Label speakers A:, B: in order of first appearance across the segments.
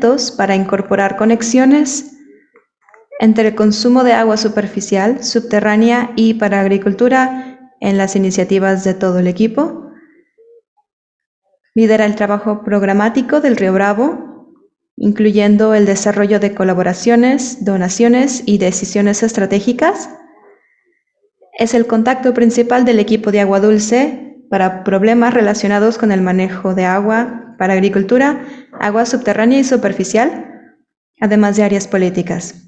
A: proyectos para incorporar conexiones entre el consumo de agua superficial, subterránea y para agricultura en las iniciativas de todo el equipo. Lidera el trabajo programático del Río Bravo, incluyendo el desarrollo de colaboraciones, donaciones y decisiones estratégicas. Es el contacto principal del equipo de agua dulce para problemas relacionados con el manejo de agua para agricultura, agua subterránea y superficial, además de áreas políticas.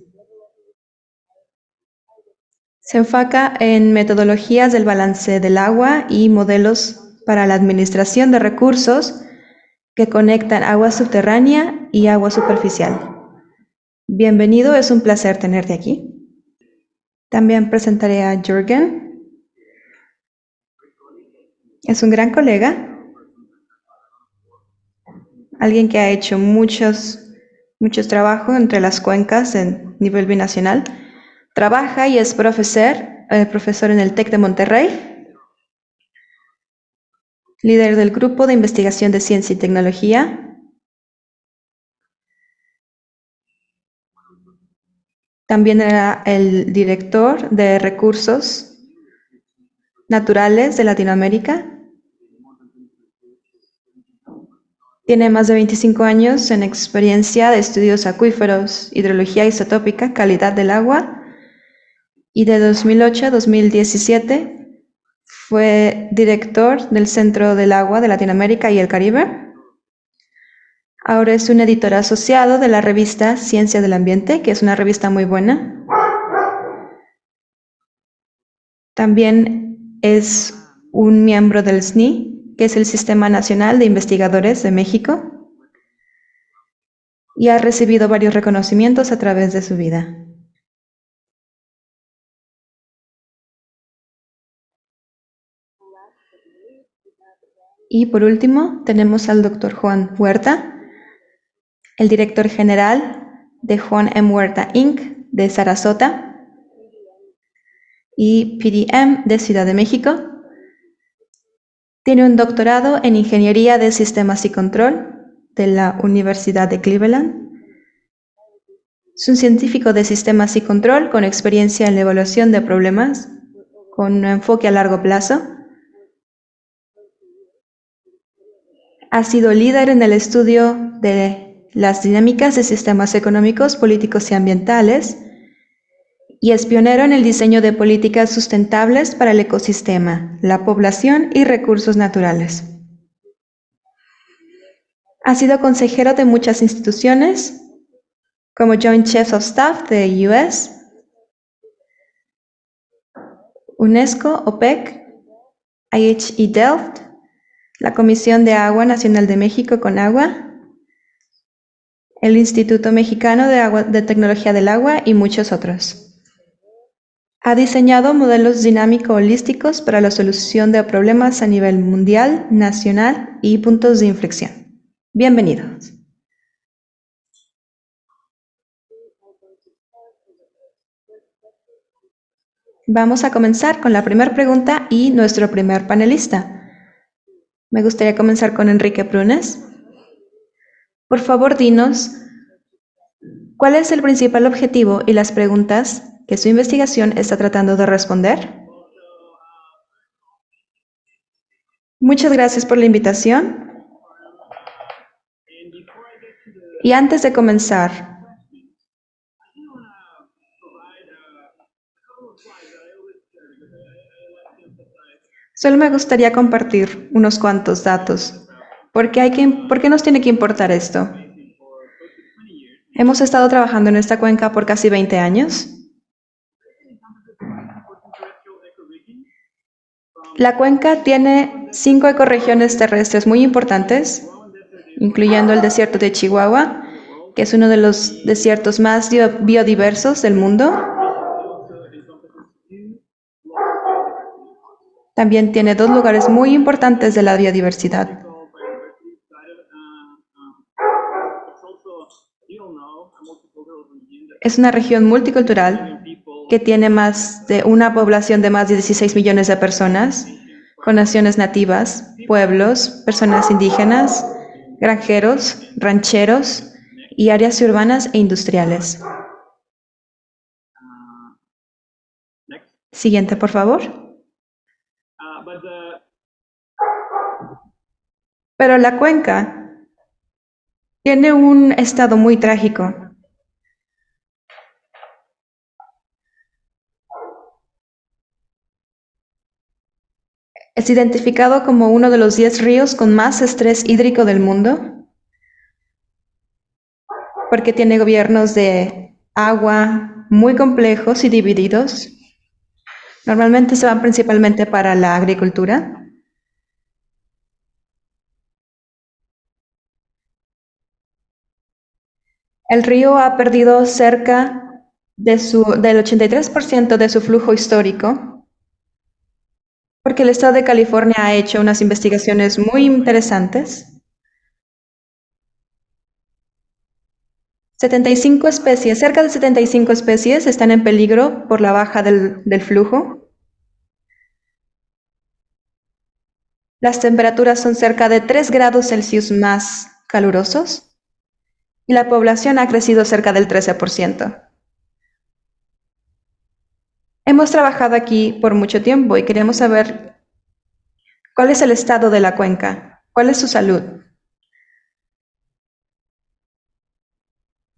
A: Se enfoca en metodologías del balance del agua y modelos para la administración de recursos que conectan agua subterránea y agua superficial. Bienvenido, es un placer tenerte aquí. También presentaré a Jürgen. Es un gran colega, alguien que ha hecho muchos trabajos entre las cuencas en nivel binacional. Trabaja y es profesor en el TEC de Monterrey, líder del Grupo de Investigación de Ciencia y Tecnología. También era el director de Recursos Naturales de Latinoamérica. Tiene más de 25 años en experiencia de estudios acuíferos, hidrología isotópica, calidad del agua, y de 2008 a 2017 fue director del Centro del Agua de Latinoamérica y el Caribe. Ahora es un editor asociado de la revista Ciencia del Ambiente, que es una revista muy buena. También es un miembro del SNI, que es el Sistema Nacional de Investigadores de México, y ha recibido varios reconocimientos a través de su vida. Y por último, tenemos al Dr. Juan Huerta, el director general de Juan M. Huerta Inc. de Sarasota y PDM de Ciudad de México. Tiene un doctorado en Ingeniería de Sistemas y Control de la Universidad de Cleveland. Es un científico de sistemas y control con experiencia en la evaluación de problemas con un enfoque a largo plazo. Ha sido líder en el estudio de las dinámicas de sistemas económicos, políticos y ambientales y es pionero en el diseño de políticas sustentables para el ecosistema, la población y recursos naturales. Ha sido consejero de muchas instituciones, como Joint Chiefs of Staff de US, UNESCO, OPEC, IHE Delft, la Comisión de Agua Nacional de México CONAGUA, el Instituto Mexicano de Tecnología del Agua y muchos otros. Ha diseñado modelos dinámico-holísticos para la solución de problemas a nivel mundial, nacional y puntos de inflexión. Bienvenidos. Vamos a comenzar con la primera pregunta y nuestro primer panelista. Me gustaría comenzar con Enrique Prunes. Por favor, dinos, ¿cuál es el principal objetivo y las preguntas que su investigación está tratando de responder? Muchas gracias por la invitación. Y antes de comenzar, solo me gustaría compartir unos cuantos datos. ¿Por qué nos tiene que importar esto? Hemos estado trabajando en esta cuenca por casi 20 años. La cuenca tiene 5 ecorregiones terrestres muy importantes, incluyendo el desierto de Chihuahua, que es uno de los desiertos más biodiversos del mundo. También tiene 2 lugares muy importantes de la biodiversidad. Es una región multicultural que tiene una población de más de 16 millones de personas, con naciones nativas, pueblos, personas indígenas, granjeros, rancheros y áreas urbanas e industriales.
B: Next.
A: Siguiente, por favor. Pero la cuenca tiene un estado muy trágico. Es identificado como uno de los 10 ríos con más estrés hídrico del mundo, porque tiene gobiernos de agua muy complejos y divididos. Normalmente se van principalmente para la agricultura. El río ha perdido cerca del 83% de su flujo histórico, porque el estado de California ha hecho unas investigaciones muy interesantes. 75 especies, cerca de 75 especies están en peligro por la baja del flujo. Las temperaturas son cerca de 3 grados Celsius más calurosos y la población ha crecido cerca del 13%. Hemos trabajado aquí por mucho tiempo y queremos saber cuál es el estado de la cuenca, cuál es su salud,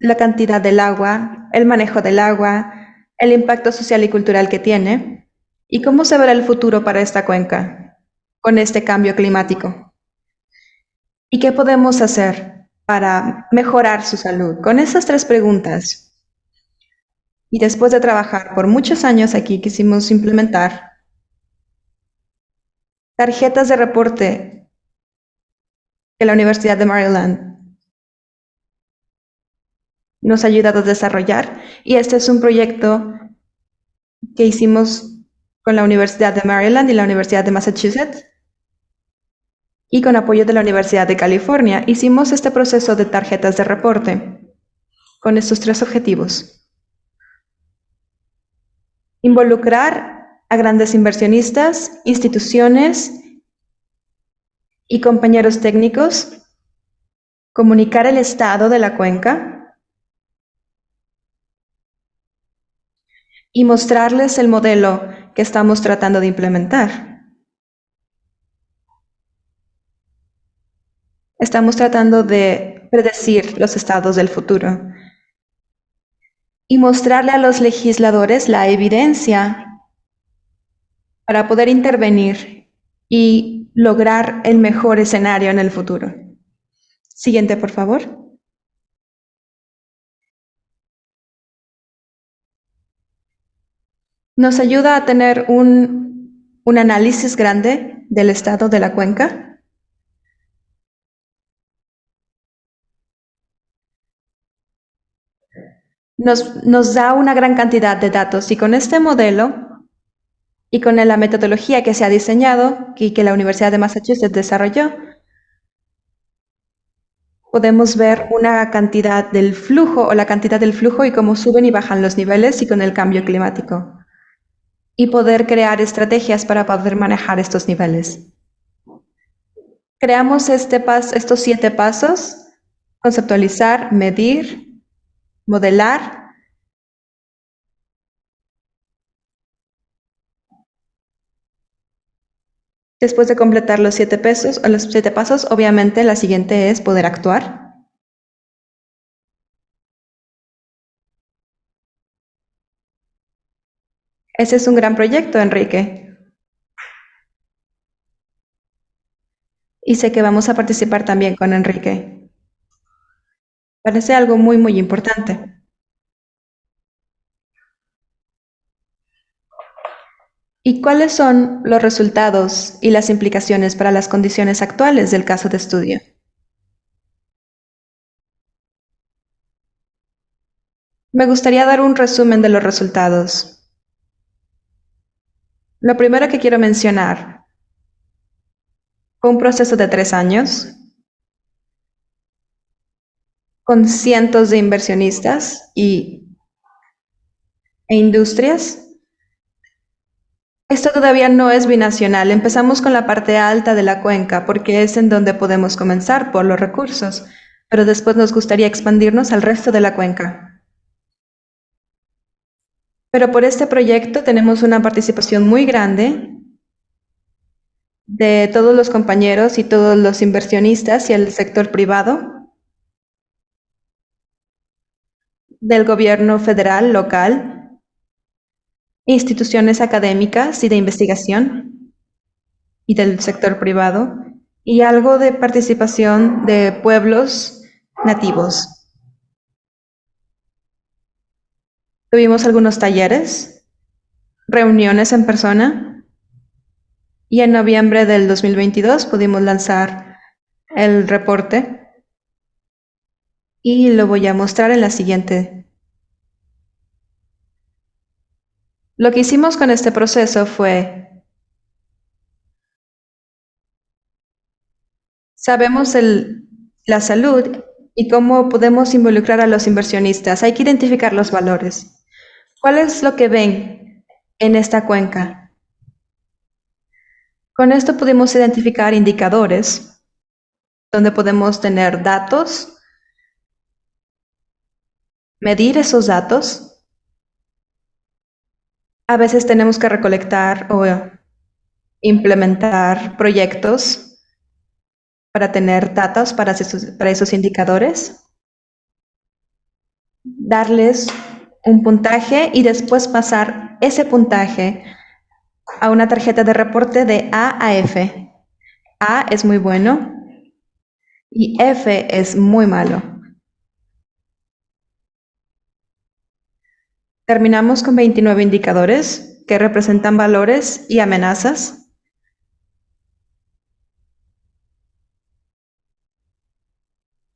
A: la cantidad del agua, el manejo del agua, el impacto social y cultural que tiene y cómo se verá el futuro para esta cuenca con este cambio climático. ¿Y qué podemos hacer para mejorar su salud? Con esas 3 preguntas, y después de trabajar por muchos años aquí, quisimos implementar tarjetas de reporte que la Universidad de Maryland nos ha ayudado a desarrollar, y este es un proyecto que hicimos con la Universidad de Maryland y la Universidad de Massachusetts, y con apoyo de la Universidad de California. Hicimos este proceso de tarjetas de reporte con estos 3 objetivos. Involucrar a grandes inversionistas, instituciones y compañeros técnicos, comunicar el estado de la cuenca y mostrarles el modelo que estamos tratando de implementar. Estamos tratando de predecir los estados del futuro y mostrarle a los legisladores la evidencia para poder intervenir y lograr el mejor escenario en el futuro. Siguiente, por favor. Nos ayuda a tener un análisis grande del estado de la cuenca. Nos da una gran cantidad de datos, y con este modelo y con la metodología que se ha diseñado y que la Universidad de Massachusetts desarrolló, podemos ver una cantidad del flujo o la cantidad del flujo y cómo suben y bajan los niveles y con el cambio climático, y poder crear estrategias para poder manejar estos niveles. Creamos estos 7 pasos: conceptualizar, medir, modelar, después de completar los 7 pasos, obviamente la siguiente es poder actuar. Ese es un gran proyecto, Enrique. Y sé que vamos a participar también con Enrique. Parece algo muy, muy importante. ¿Y cuáles son los resultados y las implicaciones para las condiciones actuales del caso de estudio? Me gustaría dar un resumen de los resultados. Lo primero que quiero mencionar fue un proceso de 3 años, con cientos de inversionistas e industrias. Esto todavía no es binacional. Empezamos con la parte alta de la cuenca porque es en donde podemos comenzar por los recursos, pero después nos gustaría expandirnos al resto de la cuenca. Pero por este proyecto tenemos una participación muy grande de todos los compañeros y todos los inversionistas y el sector privado, del gobierno federal, local, instituciones académicas y de investigación y del sector privado, y algo de participación de pueblos nativos. Tuvimos algunos talleres, reuniones en persona, y en noviembre del 2022 pudimos lanzar el reporte y lo voy a mostrar en la siguiente. Lo que hicimos con este proceso fue, sabemos la salud y cómo podemos involucrar a los inversionistas. Hay que identificar los valores. ¿Cuál es lo que ven en esta cuenca? Con esto pudimos identificar indicadores donde podemos tener datos, medir esos datos. A veces tenemos que recolectar o implementar proyectos para tener datos para esos indicadores, darles un puntaje y después pasar ese puntaje a una tarjeta de reporte de A a F. A es muy bueno y F es muy malo. Terminamos con 29 indicadores que representan valores y amenazas.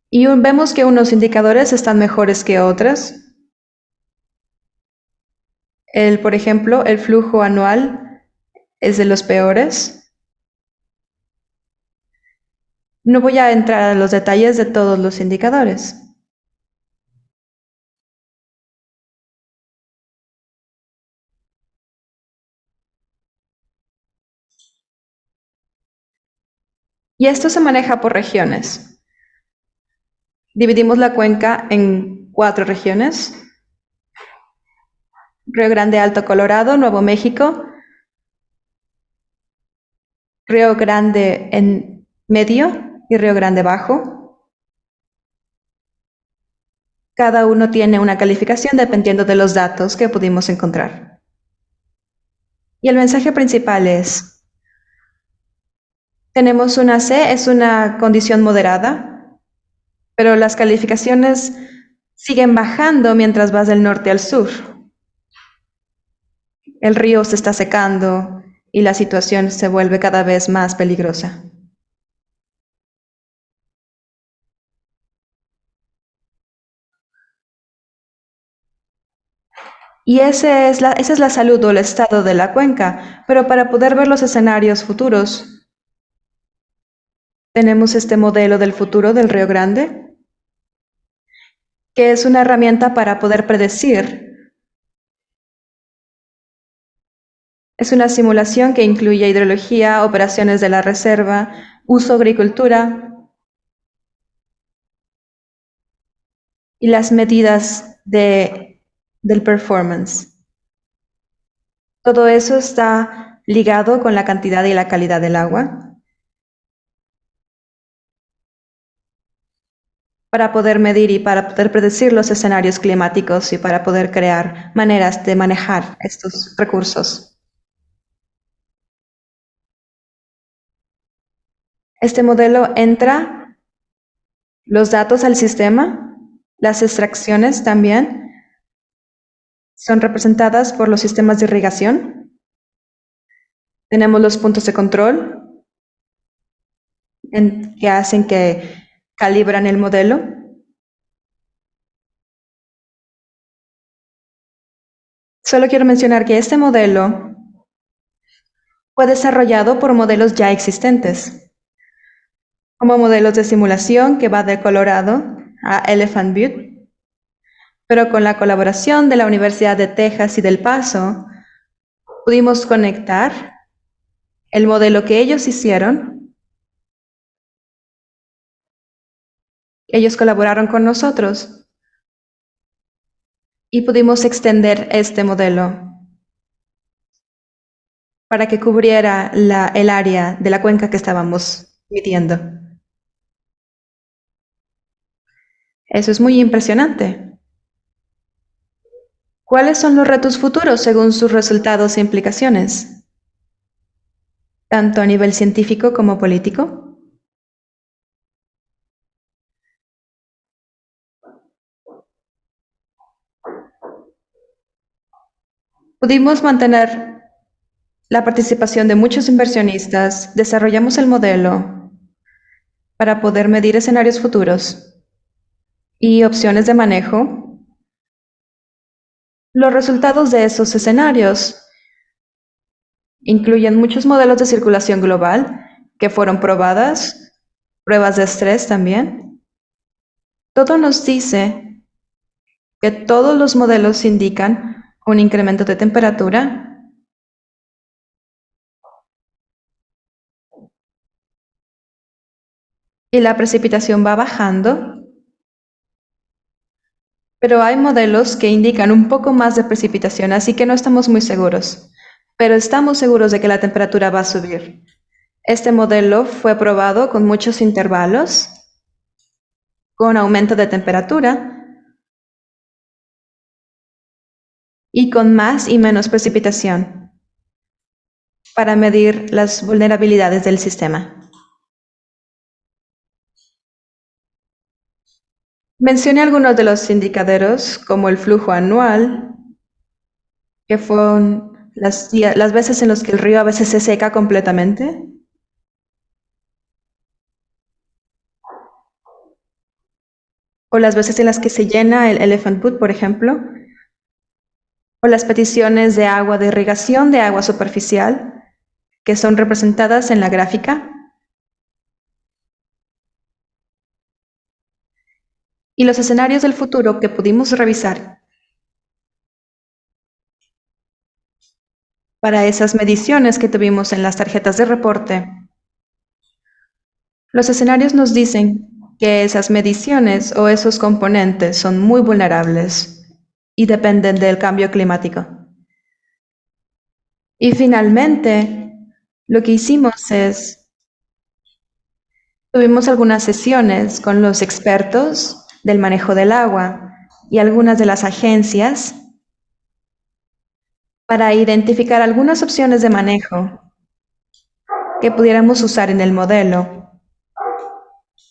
A: Y vemos que unos indicadores están mejores que otros. Por ejemplo, el flujo anual es de los peores. No voy a entrar a los detalles de todos los indicadores. Y esto se maneja por regiones. Dividimos la cuenca en 4 regiones: Río Grande Alto Colorado, Nuevo México, Río Grande en medio y Río Grande Bajo. Cada uno tiene una calificación dependiendo de los datos que pudimos encontrar. Y el mensaje principal es, tenemos una C, es una condición moderada, pero las calificaciones siguen bajando mientras vas del norte al sur. El río se está secando y la situación se vuelve cada vez más peligrosa. Y esa es la salud o el estado de la cuenca, pero para poder ver los escenarios futuros, tenemos este modelo del futuro del Río Grande, que es una herramienta para poder predecir. Es una simulación que incluye hidrología, operaciones de la reserva, uso agricultura y las medidas del performance. Todo eso está ligado con la cantidad y la calidad del agua para poder medir y para poder predecir los escenarios climáticos y para poder crear maneras de manejar estos recursos. Este modelo entra los datos al sistema, las extracciones también son representadas por los sistemas de irrigación. Tenemos los puntos de control que hacen que calibran el modelo. Solo quiero mencionar que este modelo fue desarrollado por modelos ya existentes, como modelos de simulación que va de Colorado a Elephant Butte, pero con la colaboración de la Universidad de Texas y del Paso, pudimos conectar el modelo que ellos hicieron Ellos colaboraron con nosotros y pudimos extender este modelo para que cubriera el área de la cuenca que estábamos midiendo. Eso es muy impresionante. ¿Cuáles son los retos futuros según sus resultados e implicaciones, tanto a nivel científico como político? Pudimos mantener la participación de muchos inversionistas, desarrollamos el modelo para poder medir escenarios futuros y opciones de manejo. Los resultados de esos escenarios incluyen muchos modelos de circulación global que fueron probadas, pruebas de estrés también. Todo nos dice que todos los modelos indican un incremento de temperatura y la precipitación va bajando, pero hay modelos que indican un poco más de precipitación, así que no estamos muy seguros, pero estamos seguros de que la temperatura va a subir. Este modelo fue probado con muchos intervalos, con aumento de temperatura y con más y menos precipitación para medir las vulnerabilidades del sistema. Mencioné algunos de los indicadores, como el flujo anual, que fueron las veces en las que el río a veces se seca completamente, o las veces en las que se llena el Elephant Pool, por ejemplo, o las peticiones de agua de irrigación de agua superficial, que son representadas en la gráfica, y los escenarios del futuro que pudimos revisar para esas mediciones que tuvimos en las tarjetas de reporte. Los escenarios nos dicen que esas mediciones o esos componentes son muy vulnerables y dependen del cambio climático. Y finalmente, lo que hicimos es, tuvimos algunas sesiones con los expertos del manejo del agua y algunas de las agencias para identificar algunas opciones de manejo que pudiéramos usar en el modelo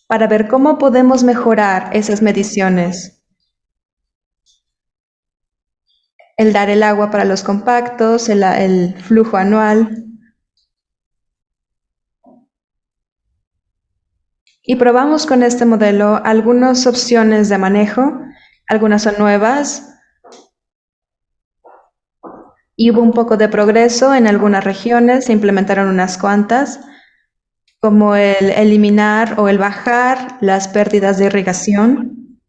A: para ver cómo podemos mejorar esas mediciones. El dar el agua para los compactos, el flujo anual. Y probamos con este modelo algunas opciones de manejo, algunas son nuevas, y hubo un poco de progreso en algunas regiones, se implementaron unas cuantas, como el eliminar o el bajar las pérdidas de irrigación.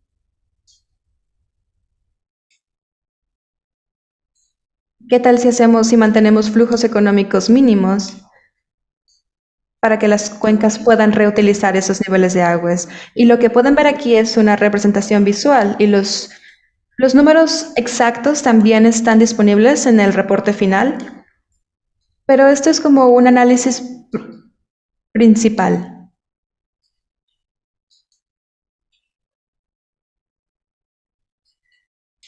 A: ¿Qué tal si mantenemos flujos económicos mínimos para que las cuencas puedan reutilizar esos niveles de aguas? Y lo que pueden ver aquí es una representación visual y los números exactos también están disponibles en el reporte final, pero esto es como un análisis principal.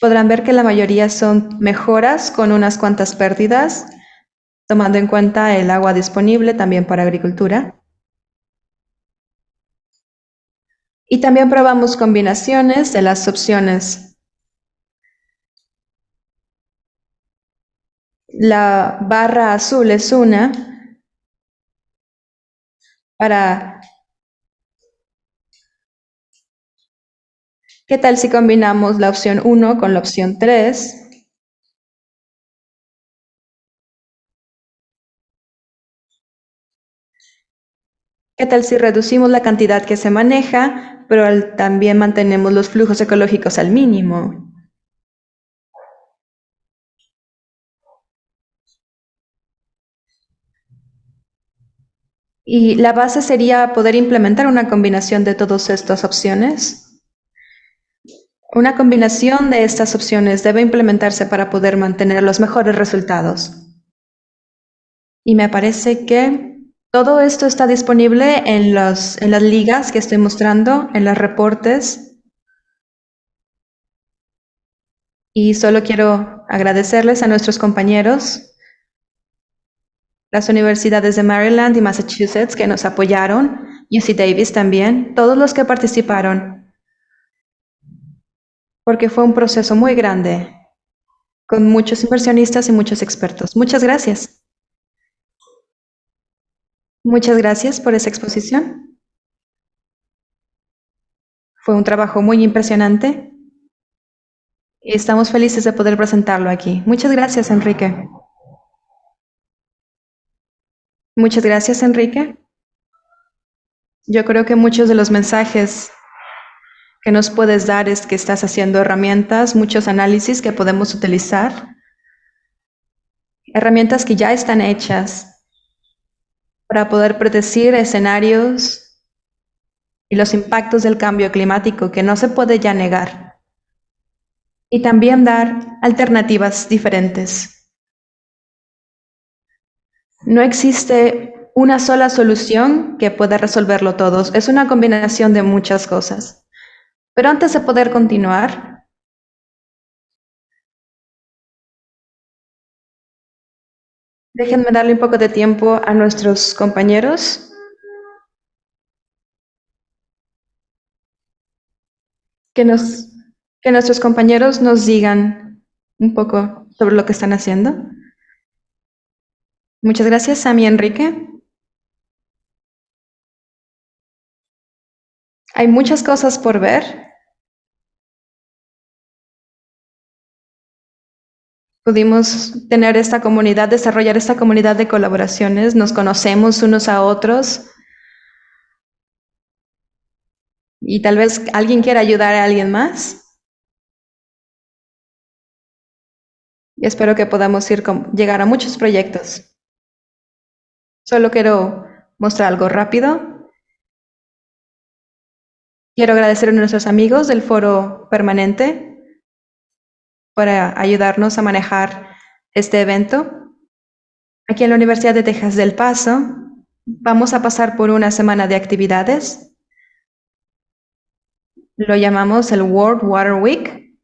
A: Podrán ver que la mayoría son mejoras con unas cuantas pérdidas, tomando en cuenta el agua disponible también para agricultura. Y también probamos combinaciones de las opciones. La barra azul es una para... ¿Qué tal si combinamos la opción 1 con la opción 3? ¿Qué tal si reducimos la cantidad que se maneja, pero también mantenemos los flujos ecológicos al mínimo? Y la base sería poder implementar una combinación de todas estas opciones. Una combinación de estas opciones debe implementarse para poder mantener los mejores resultados. Y me parece que todo esto está disponible en las ligas que estoy mostrando, en los reportes. Y solo quiero agradecerles a nuestros compañeros, las universidades de Maryland y Massachusetts que nos apoyaron, UC Davis también, todos los que participaron, porque fue un proceso muy grande, con muchos inversionistas y muchos expertos. Muchas gracias. Muchas gracias por esa exposición. Fue un trabajo muy impresionante y estamos felices de poder presentarlo aquí. Muchas gracias, Enrique. Muchas gracias, Enrique. Yo creo que muchos de los mensajes que nos puedes dar es que estás haciendo herramientas, muchos análisis que podemos utilizar, herramientas que ya están hechas para poder predecir escenarios y los impactos del cambio climático que no se puede ya negar, y también dar alternativas diferentes. No existe una sola solución que pueda resolverlo todo, es una combinación de muchas cosas. Pero antes de poder continuar, déjenme darle un poco de tiempo a nuestros compañeros que nuestros compañeros nos digan un poco sobre lo que están haciendo. Muchas gracias, Sam y Enrique. Hay muchas cosas por ver. Pudimos tener esta comunidad, desarrollar esta comunidad de colaboraciones, nos conocemos unos a otros y tal vez alguien quiera ayudar a alguien más. Y espero que podamos llegar a muchos proyectos. Solo quiero mostrar algo rápido. Quiero agradecer a nuestros amigos del foro permanente por ayudarnos a manejar este evento. Aquí en la Universidad de Texas del Paso vamos a pasar por una semana de actividades. Lo llamamos el World Water Week.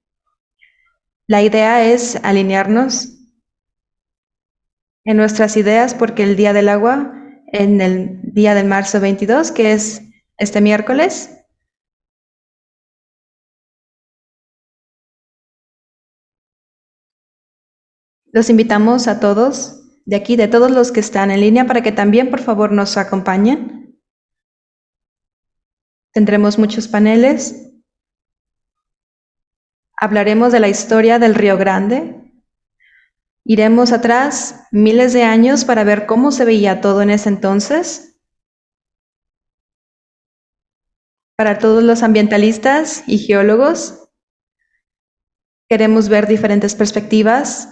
A: La idea es alinearnos en nuestras ideas porque el Día del Agua, en el día de marzo 22, que es este miércoles, los invitamos a todos de aquí, de todos los que están en línea, para que también, por favor, nos acompañen. Tendremos muchos paneles. Hablaremos de la historia del Río Grande. Iremos atrás miles de años para ver cómo se veía todo en ese entonces. Para todos los ambientalistas y geólogos, queremos ver diferentes perspectivas,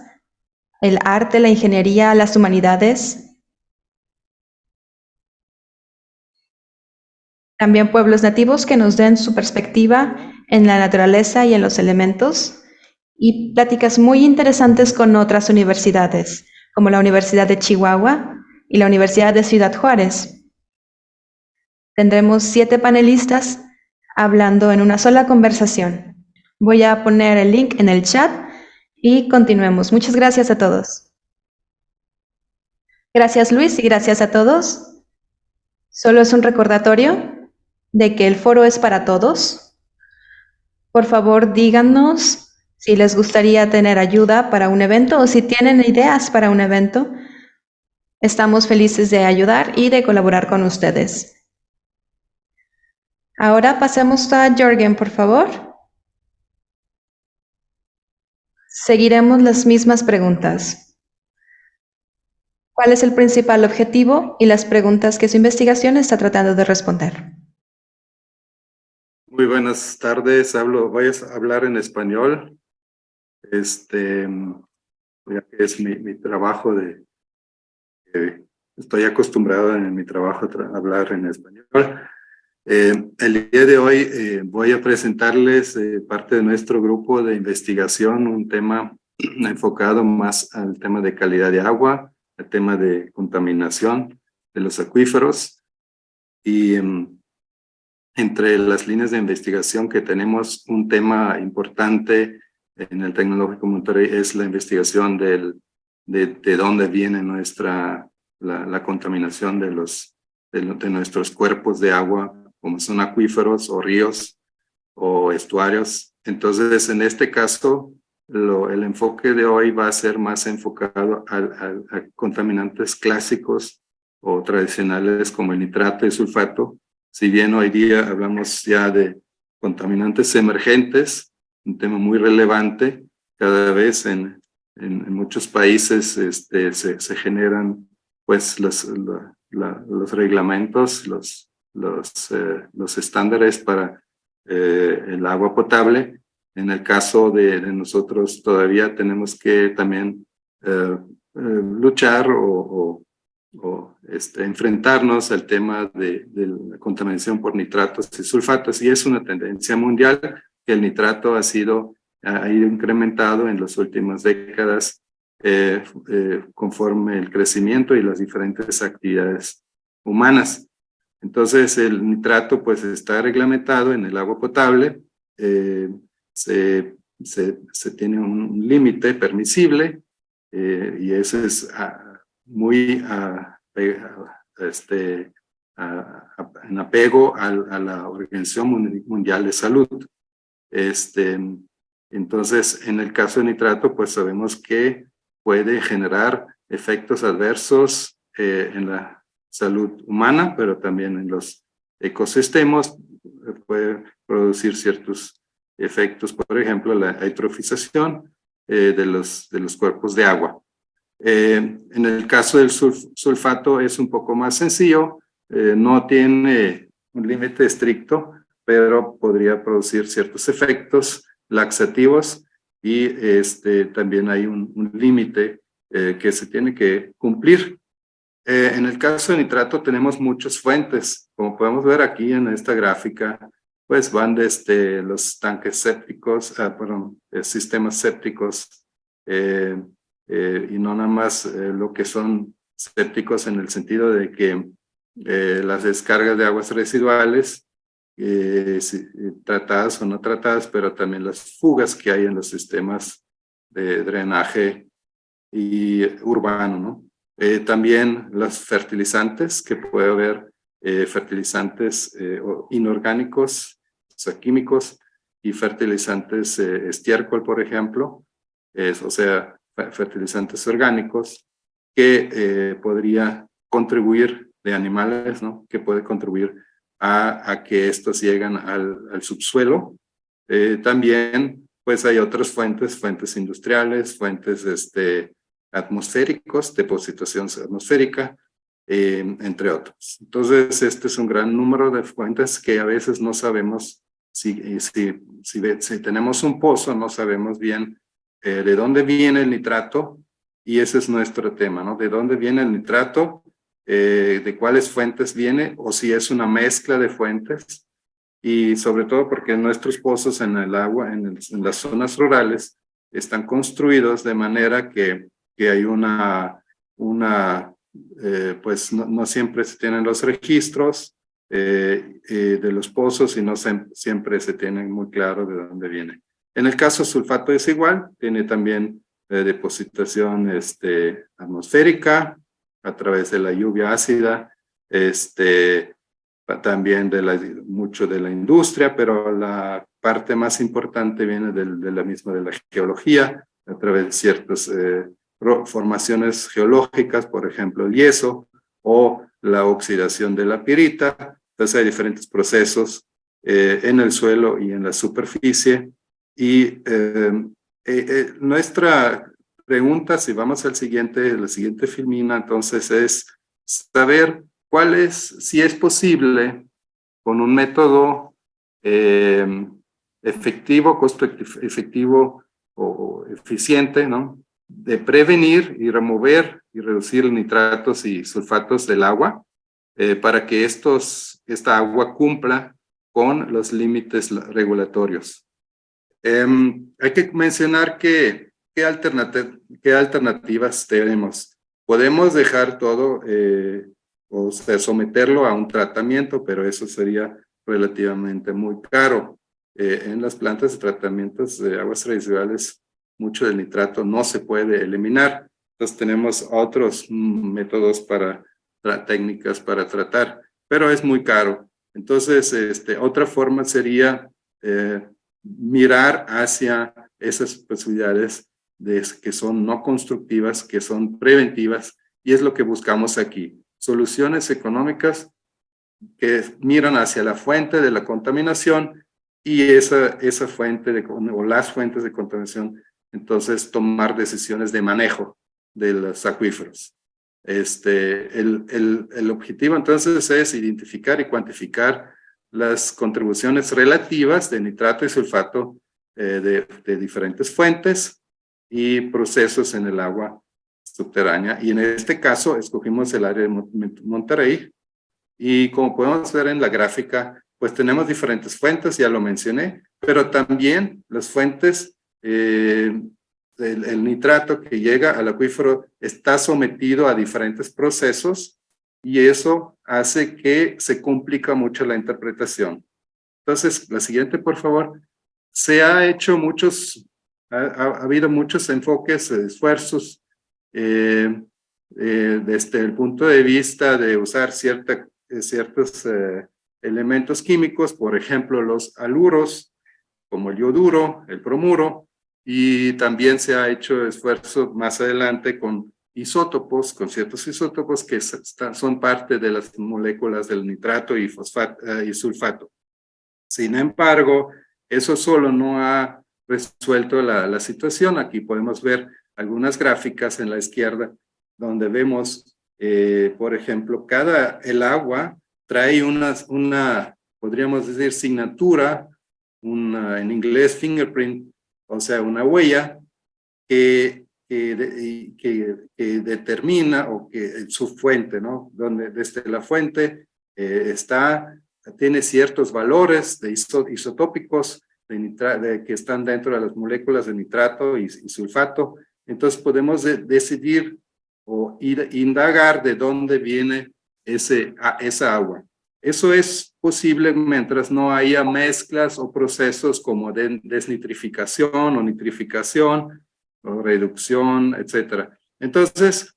A: el arte, la ingeniería, las humanidades. También pueblos nativos que nos den su perspectiva en la naturaleza y en los elementos. Y pláticas muy interesantes con otras universidades, como la Universidad de Chihuahua y la Universidad de Ciudad Juárez. Tendremos 7 panelistas hablando en una sola conversación. Voy a poner el link en el chat y continuemos. Muchas gracias a todos. Gracias, Luis, y gracias a todos. Solo es un recordatorio de que el foro es para todos. Por favor, díganos si les gustaría tener ayuda para un evento o si tienen ideas para un evento. Estamos felices de ayudar y de colaborar con ustedes. Ahora pasemos a Jürgen, por favor. Seguiremos las mismas preguntas. ¿Cuál es el principal objetivo y las preguntas que su investigación está tratando de responder?
C: Muy buenas tardes, voy a hablar en español. Ya que es mi trabajo de estoy acostumbrado en mi trabajo a hablar en español. El día de hoy voy a presentarles parte de nuestro grupo de investigación, un tema enfocado más al tema de calidad de agua, al tema de contaminación de los acuíferos y entre las líneas de investigación que tenemos, un tema importante en el Tecnológico Monterrey es la investigación de dónde viene la contaminación de nuestros cuerpos de agua, como son acuíferos o ríos o estuarios. Entonces, en este caso, el enfoque de hoy va a ser más enfocado a contaminantes clásicos o tradicionales como el nitrato y sulfato. Si bien hoy día hablamos ya de contaminantes emergentes, un tema muy relevante, cada vez en muchos países se generan pues los reglamentos, los estándares para el agua potable. En el caso de nosotros todavía tenemos que también luchar o enfrentarnos al tema de la contaminación por nitratos y sulfatos, y es una tendencia mundial que el nitrato ha ido incrementado en las últimas décadas conforme el crecimiento y las diferentes actividades humanas. Entonces el nitrato pues está reglamentado en el agua potable, se tiene un límite permisible y ese es muy en apego a la Organización Mundial de Salud. Entonces, en el caso de nitrato, pues sabemos que puede generar efectos adversos en la salud humana, pero también en los ecosistemas. Puede producir ciertos efectos, por ejemplo, la eutrofización de los cuerpos de agua. En el caso del sulfato es un poco más sencillo, no tiene un límite estricto, pero podría producir ciertos efectos laxativos y también hay un límite que se tiene que cumplir. En el caso de nitrato tenemos muchas fuentes, como podemos ver aquí en esta gráfica, pues van desde los tanques sépticos, sistemas sépticos, y no nada más lo que son sépticos en el sentido de que las descargas de aguas residuales, tratadas o no tratadas, pero también las fugas que hay en los sistemas de drenaje y urbano, ¿no? También los fertilizantes, que puede haber fertilizantes inorgánicos, o sea, químicos, y fertilizantes estiércol, por ejemplo, o sea, fertilizantes orgánicos, que podría contribuir de animales, ¿no? Que puede contribuir a que estos lleguen al subsuelo. También, pues hay otras fuentes industriales, fuentes atmosféricos, depositación atmosférica, entre otros. Entonces, este es un gran número de fuentes que a veces no sabemos si tenemos un pozo, no sabemos bien de dónde viene el nitrato, y ese es nuestro tema, ¿no? ¿De dónde viene el nitrato? De cuáles fuentes viene, o si es una mezcla de fuentes, y sobre todo porque nuestros pozos en el agua, en las zonas rurales, están construidos de manera que hay pues no siempre se tienen los registros de los pozos y no siempre se tienen muy claro de dónde viene. En el caso sulfato es igual, tiene también depositación atmosférica a través de la lluvia ácida, también mucho de la industria, pero la parte más importante viene de la geología, a través de ciertas formaciones geológicas, por ejemplo el yeso o la oxidación de la pirita. Entonces hay diferentes procesos en el suelo y en la superficie. Y nuestra pregunta, si vamos la siguiente filmina, entonces es saber si es posible con un método efectivo, costo efectivo o eficiente, ¿no? de prevenir y remover y reducir nitratos y sulfatos del agua para que esta agua cumpla con los límites regulatorios. Hay que mencionar qué alternativas tenemos. Podemos dejar todo o sea, someterlo a un tratamiento, pero eso sería relativamente muy caro. En las plantas de tratamientos de aguas residuales, mucho del nitrato no se puede eliminar. Entonces tenemos otros métodos técnicas para tratar, pero es muy caro. Entonces, otra forma sería mirar hacia esas posibilidades que son no constructivas, que son preventivas, y es lo que buscamos aquí. Soluciones económicas que miran hacia la fuente de la contaminación y esa fuente o las fuentes de contaminación, entonces tomar decisiones de manejo de los acuíferos. El objetivo entonces es identificar y cuantificar las contribuciones relativas de nitrato y sulfato de diferentes fuentes y procesos en el agua subterránea. Y en este caso escogimos el área de Monterrey y como podemos ver en la gráfica, pues tenemos diferentes fuentes, ya lo mencioné, pero también las fuentes, el nitrato que llega al acuífero está sometido a diferentes procesos y eso hace que se complica mucho la interpretación. Entonces, la siguiente, por favor. Se ha hecho ha habido muchos enfoques, esfuerzos, desde el punto de vista de usar ciertos elementos químicos, por ejemplo, los haluros, como el yoduro, el bromuro, y también se ha hecho esfuerzo más adelante con isótopos, con ciertos isótopos que son parte de las moléculas del nitrato y sulfato. Sin embargo, eso solo no ha resuelto la situación. Aquí podemos ver algunas gráficas en la izquierda donde vemos, por ejemplo, el agua trae una podríamos decir, signatura, en inglés fingerprint, o sea, una huella que determina o que su fuente, ¿no? Donde desde la fuente tiene ciertos valores isotópicos que están dentro de las moléculas de nitrato y sulfato. Entonces podemos decidir o indagar de dónde viene esa agua. Eso es posible mientras no haya mezclas o procesos como desnitrificación o nitrificación o reducción, etcétera. Entonces,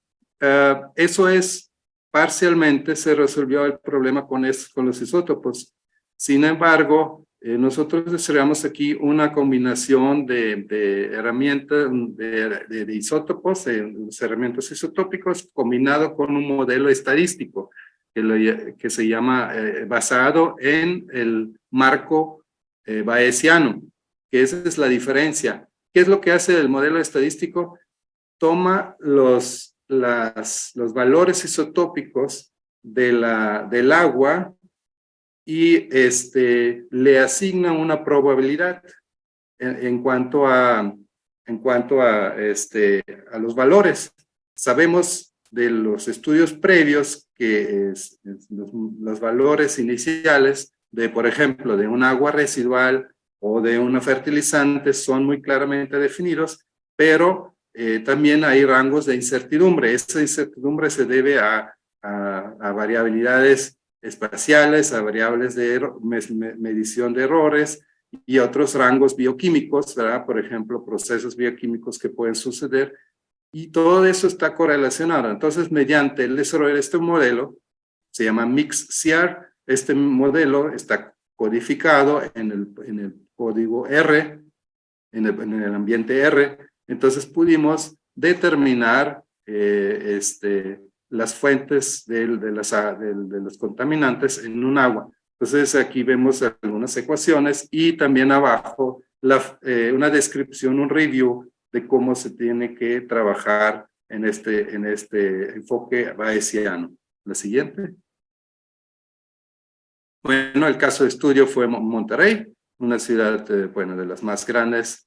C: eso es parcialmente se resolvió el problema con los isótopos. Sin embargo, nosotros desarrollamos aquí una combinación de herramientas, de isótopos, herramientas isotópicos, combinado con un modelo estadístico que se llama basado en el marco bayesiano, que esa es la diferencia. ¿Qué es lo que hace el modelo estadístico? Toma los valores isotópicos del agua y le asigna una probabilidad en cuanto a los valores. Sabemos de los estudios previos que los valores iniciales de, por ejemplo, de un agua residual o de un fertilizante son muy claramente definidos, pero también hay rangos de incertidumbre. Esa incertidumbre se debe a variabilidades espaciales, a variables de medición de errores y otros rangos bioquímicos, ¿verdad? Por ejemplo, procesos bioquímicos que pueden suceder, y todo eso está correlacionado. Entonces, mediante el desarrollo de este modelo, se llama MixCR, este modelo está codificado en el código R, en el ambiente R. Entonces pudimos determinar las fuentes de los contaminantes en un agua. Entonces aquí vemos algunas ecuaciones y también abajo una descripción, un review de cómo se tiene que trabajar en este enfoque bayesiano. La siguiente. Bueno, el caso de estudio fue Monterrey, una ciudad, bueno, de las más grandes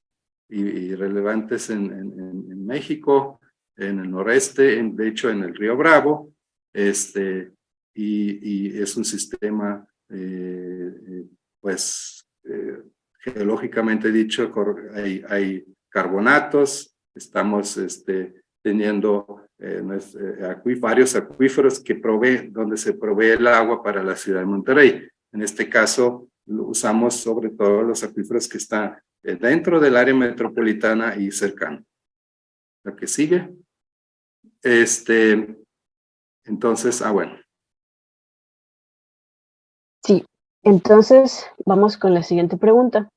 C: y relevantes en México, en el noreste, de hecho en el río Bravo, y es un sistema, geológicamente dicho, hay carbonatos, estamos teniendo varios acuíferos donde se provee el agua para la ciudad de Monterrey. En este caso, usamos sobre todo los acuíferos que están dentro del área metropolitana y cercano. La que sigue. Entonces, bueno.
D: Sí, entonces vamos con la siguiente pregunta.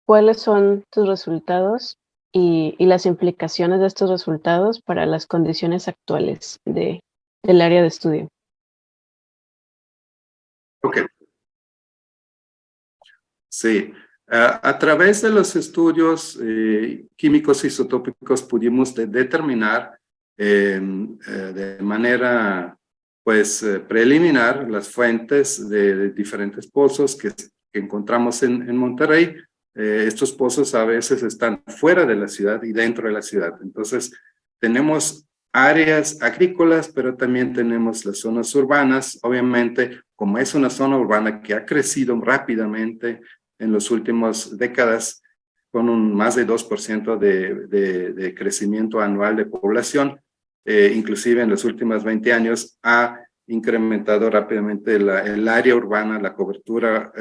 D: ¿Cuáles son tus resultados y las implicaciones de estos resultados para las condiciones actuales del área de estudio?
C: Ok. Sí. A través de los estudios químicos isotópicos pudimos determinar de manera preliminar las fuentes de diferentes pozos que encontramos en Monterrey. Estos pozos a veces están fuera de la ciudad y dentro de la ciudad. Entonces, tenemos áreas agrícolas, pero también tenemos las zonas urbanas. Obviamente, como es una zona urbana que ha crecido rápidamente en las últimas décadas, con más de 2% de crecimiento anual de población, inclusive en los últimos 20 años ha incrementado rápidamente el área urbana, la cobertura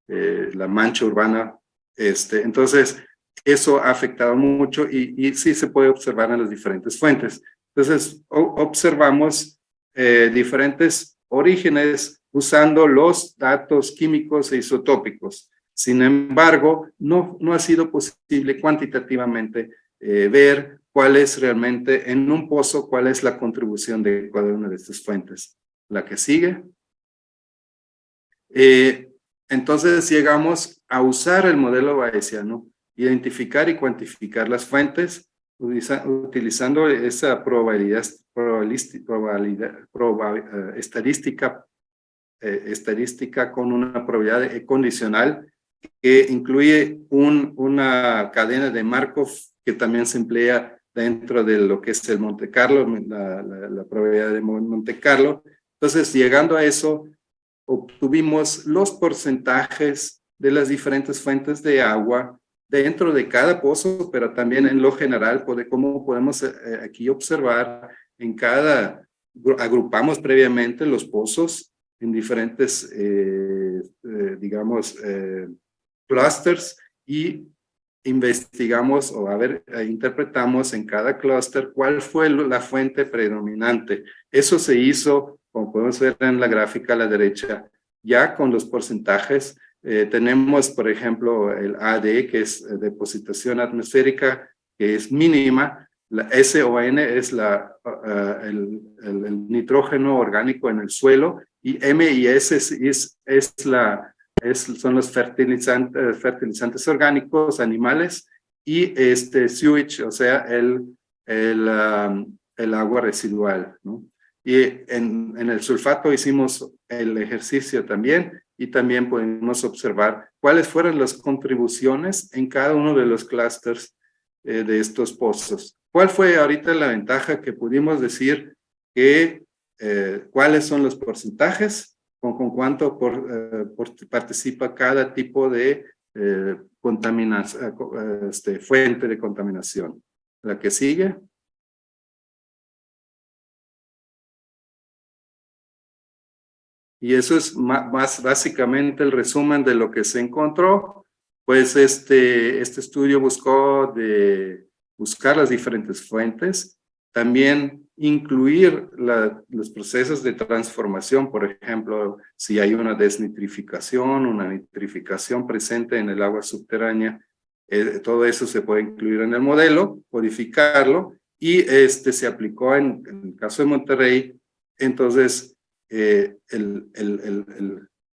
C: la mancha urbana. Entonces, eso ha afectado mucho y sí se puede observar en las diferentes fuentes. Entonces, observamos diferentes orígenes usando los datos químicos e isotópicos. Sin embargo, no ha sido posible cuantitativamente ver cuál es realmente en un pozo, cuál es la contribución de cada una de estas fuentes. La que sigue. Entonces llegamos a usar el modelo bayesiano, identificar y cuantificar las fuentes, utilizando esa estadística con una probabilidad condicional que incluye una cadena de Markov que también se emplea dentro de lo que es el Monte Carlo, la probabilidad de Monte Carlo. Entonces, llegando a eso, obtuvimos los porcentajes de las diferentes fuentes de agua dentro de cada pozo, pero también en lo general, cómo podemos aquí observar agrupamos previamente los pozos en diferentes, clusters y investigamos interpretamos en cada clúster cuál fue la fuente predominante. Eso se hizo, como podemos ver en la gráfica a la derecha, ya con los porcentajes. Tenemos, por ejemplo, el AD, que es depositación atmosférica, que es mínima. La SON es el nitrógeno orgánico en el suelo, y M y S son los fertilizantes orgánicos animales, y sewage, o sea, el agua residual, ¿no? Y en el sulfato hicimos el ejercicio también, y también podemos observar cuáles fueron las contribuciones en cada uno de los clústeres de estos pozos. ¿Cuál fue ahorita la ventaja que pudimos decir que cuáles son los porcentajes? Con cuánto participa cada tipo de fuente de contaminación. La que sigue. Y eso es más básicamente el resumen de lo que se encontró. Pues este estudio buscó buscar las diferentes fuentes, también incluir los procesos de transformación, por ejemplo, si hay una desnitrificación, una nitrificación presente en el agua subterránea, todo eso se puede incluir en el modelo, codificarlo, y se aplicó en el caso de Monterrey. Entonces,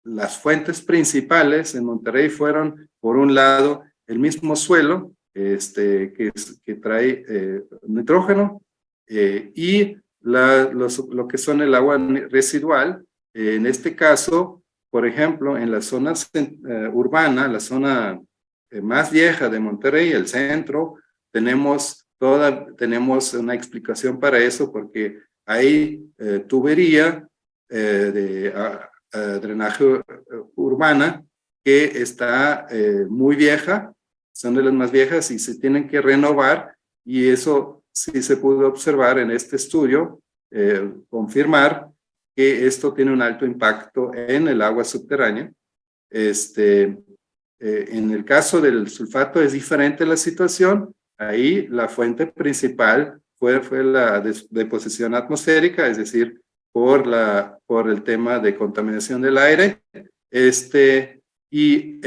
C: las fuentes principales en Monterrey fueron, por un lado, el mismo suelo, que trae nitrógeno, y lo que son el agua residual. En este caso, por ejemplo, en la zona urbana, la zona más vieja de Monterrey, el centro, tenemos una explicación para eso porque hay tubería de drenaje urbana que está muy vieja, son de las más viejas y se tienen que renovar, y eso sí se pudo observar en este estudio, confirmar que esto tiene un alto impacto en el agua subterránea. En el caso del sulfato es diferente la situación. Ahí la fuente principal fue la deposición atmosférica, es decir, por el tema de contaminación del aire, y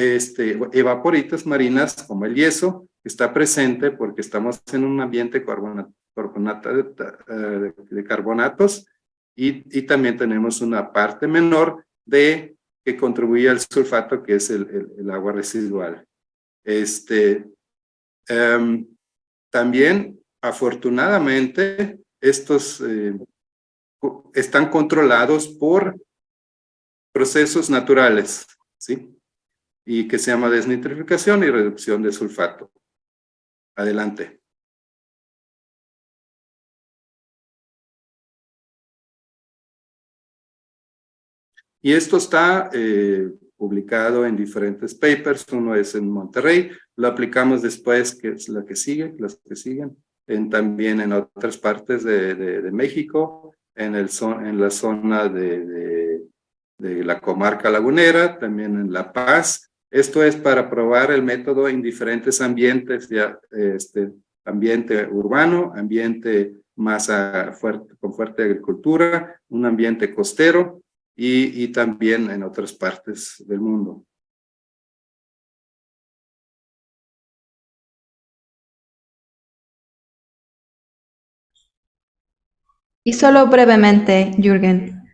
C: evaporitas marinas como el yeso, que está presente porque estamos en un ambiente de carbonatos, y también tenemos una parte menor que contribuye al sulfato, que es el agua residual. También, afortunadamente, estos están controlados por procesos naturales, ¿sí? Y que se llama desnitrificación y reducción de sulfato. Adelante. Y esto está publicado en diferentes papers. Uno es en Monterrey, lo aplicamos después, que es la que sigue, las que siguen, también en otras partes de México, en la zona de la comarca lagunera, también en La Paz. Esto es para probar el método en diferentes ambientes, ambiente urbano, ambiente más con fuerte agricultura, un ambiente costero, y también en otras partes del mundo.
A: Y solo brevemente, Jürgen,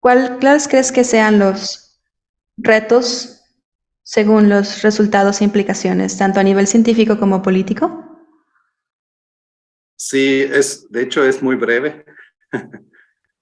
A: ¿cuáles crees que sean los retos según los resultados e implicaciones, tanto a nivel científico como político?
C: Sí, de hecho es muy breve.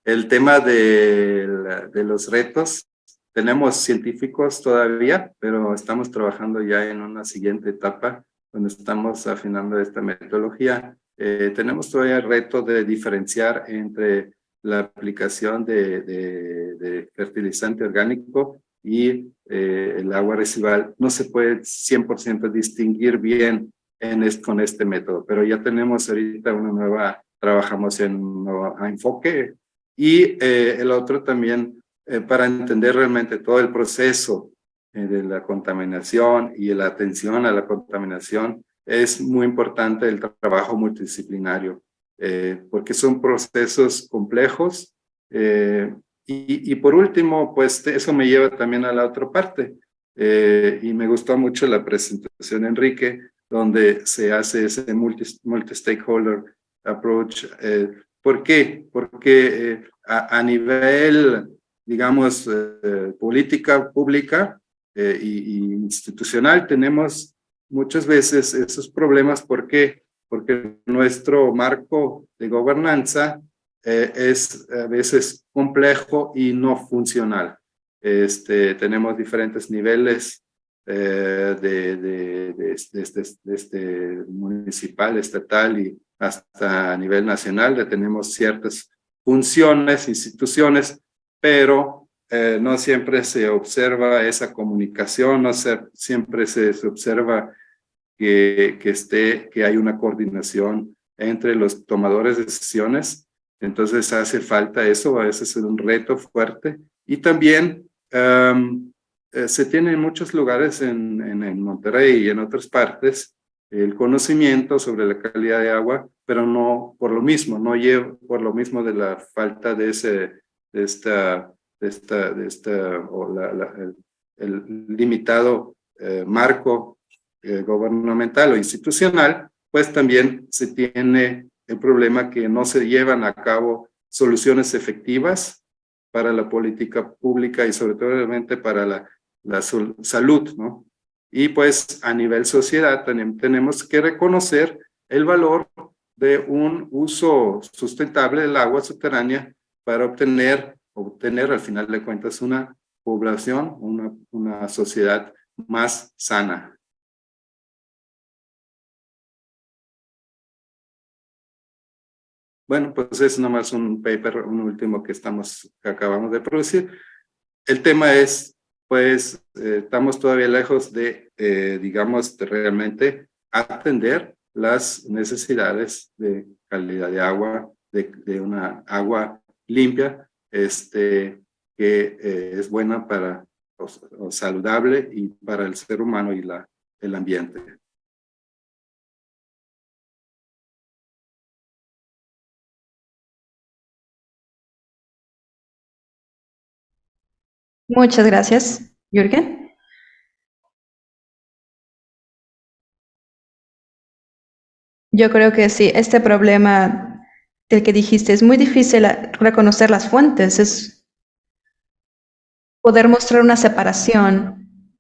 C: El tema de los retos, tenemos científicos todavía, pero estamos trabajando ya en una siguiente etapa donde estamos afinando esta metodología. Tenemos todavía el reto de diferenciar entre la aplicación de fertilizante orgánico y el agua residual. No se puede 100% distinguir bien con este método, pero ya tenemos ahorita trabajamos en un nuevo enfoque. Y el otro también, para entender realmente todo el proceso de la contaminación y la atención a la contaminación, es muy importante el trabajo multidisciplinario, porque son procesos complejos. Y por último, pues eso me lleva también a la otra parte. Y me gustó mucho la presentación de Enrique, donde se hace ese multi-stakeholder approach. ¿Por qué? Porque a nivel, digamos, política pública y institucional tenemos muchas veces esos problemas. ¿Por qué? Porque nuestro marco de gobernanza es a veces complejo y no funcional. Tenemos diferentes niveles desde municipal, estatal y hasta a nivel nacional. Tenemos ciertas funciones, instituciones, pero no siempre se observa esa comunicación, no siempre se observa que hay una coordinación entre los tomadores de decisiones. Entonces hace falta eso, a veces es un reto fuerte. Y también se tiene en muchos lugares en Monterrey y en otras partes el conocimiento sobre la calidad de agua, pero no por lo mismo, por lo mismo de la falta de el limitado marco gubernamental o institucional, pues también se tiene el problema que no se llevan a cabo soluciones efectivas para la política pública y sobre todo realmente para la salud, ¿no? Y pues a nivel sociedad también tenemos que reconocer el valor de un uso sustentable del agua subterránea para obtener al final de cuentas una población, una sociedad más sana. Bueno, pues es nomás un paper, un último que acabamos de producir. El tema es, pues, estamos todavía lejos de, digamos, de realmente atender las necesidades de calidad de agua, de una agua limpia, que es buena para, o saludable y para el ser humano y el ambiente.
A: Muchas gracias, Jürgen. Yo creo que sí, este problema del que dijiste es muy difícil reconocer las fuentes, es poder mostrar una separación,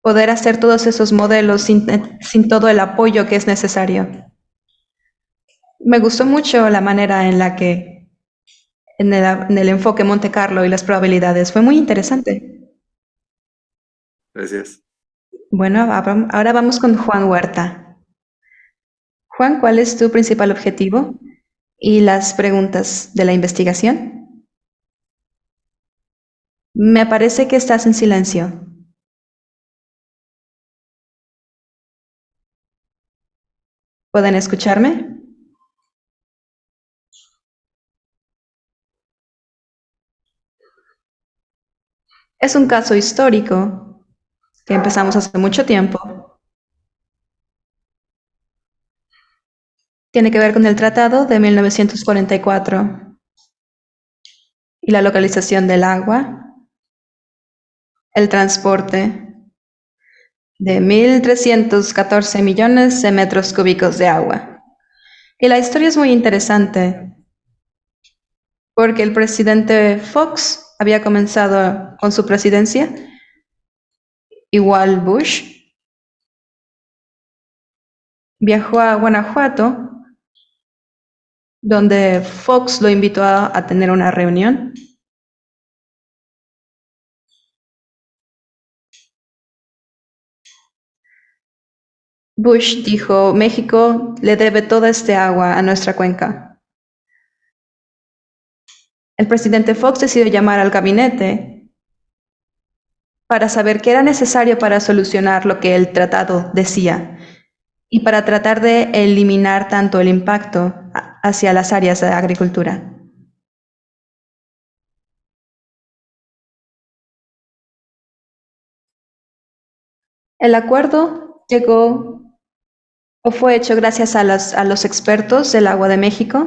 A: poder hacer todos esos modelos sin todo el apoyo que es necesario. Me gustó mucho la manera en la que, en el enfoque Monte Carlo y las probabilidades, fue muy interesante.
C: Gracias.
A: Bueno, ahora vamos con Juan Huerta. Juan, ¿cuál es tu principal objetivo y las preguntas de la investigación? Me parece que estás en silencio. ¿Pueden escucharme? Es un caso histórico que empezamos hace mucho tiempo. Tiene que ver con el Tratado de 1944 y la localización del agua, el transporte de 1.314 millones de metros cúbicos de agua. Y la historia es muy interesante porque el presidente Fox había comenzado con su presidencia, igual Bush, viajó a Guanajuato, donde Fox lo invitó a tener una reunión. Bush dijo, México le debe toda este agua a nuestra cuenca. El presidente Fox decidió llamar al gabinete para saber qué era necesario para solucionar lo que el tratado decía y para tratar de eliminar tanto el impacto hacia las áreas de agricultura. El acuerdo llegó o fue hecho gracias a los expertos del agua de México.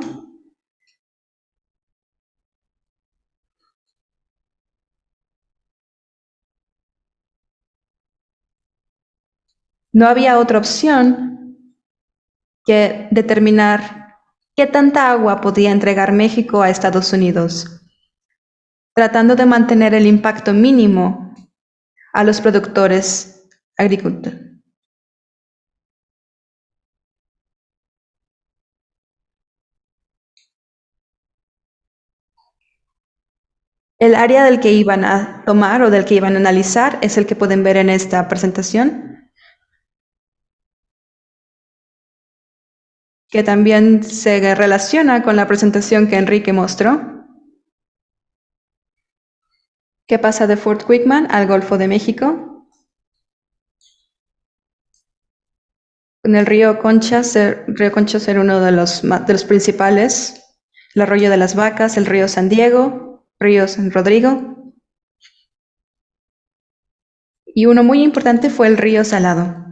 A: No había otra opción que determinar qué tanta agua podía entregar México a Estados Unidos, tratando de mantener el impacto mínimo a los productores agrícolas. El área del que iban a tomar o del que iban a analizar es el que pueden ver en esta presentación, que también se relaciona con la presentación que Enrique mostró, que pasa de Fort Quickman al Golfo de México, con el río Concha ser uno de los principales, el arroyo de las Vacas, el río San Diego, río San Rodrigo, y uno muy importante fue el río Salado.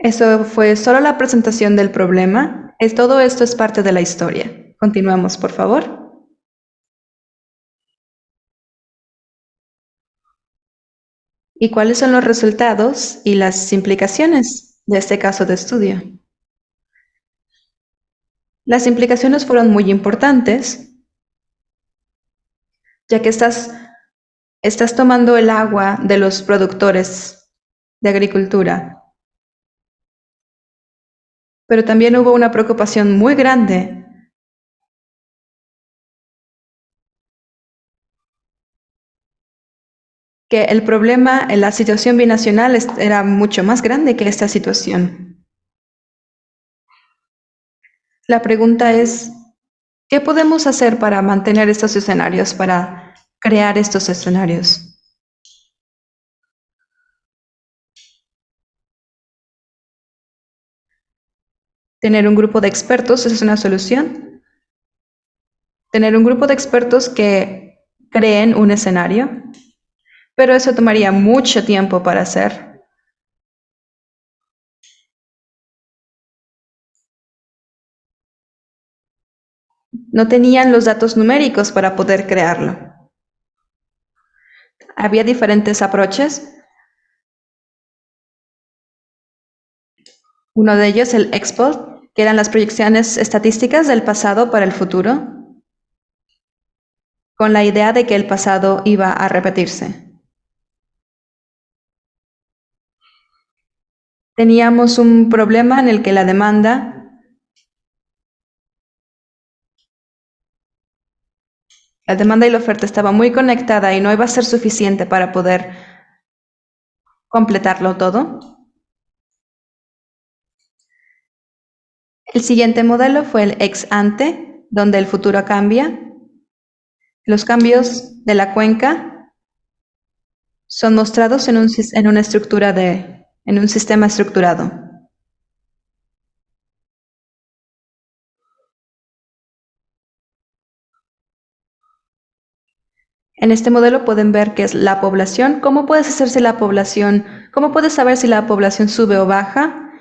A: Eso fue solo la presentación del problema. Todo esto es parte de la historia. Continuamos, por favor. ¿Y cuáles son los resultados y las implicaciones de este caso de estudio? Las implicaciones fueron muy importantes, ya que estás tomando el agua de los productores de agricultura. Pero también hubo una preocupación muy grande que el problema en la situación binacional era mucho más grande que esta situación. La pregunta es, ¿qué podemos hacer para mantener estos escenarios, para crear estos escenarios? Tener un grupo de expertos es una solución. Tener un grupo de expertos que creen un escenario, pero eso tomaría mucho tiempo para hacer. No tenían los datos numéricos para poder crearlo. Había diferentes approaches. Uno de ellos, el XPOL, que eran las proyecciones estadísticas del pasado para el futuro, con la idea de que el pasado iba a repetirse. Teníamos un problema en el que la demanda y la oferta estaba muy conectada y no iba a ser suficiente para poder completarlo todo. El siguiente modelo fue el ex ante, donde el futuro cambia. Los cambios de la cuenca son mostrados en un sistema estructurado. En este modelo pueden ver qué es la población, cómo puedes saber si la población sube o baja.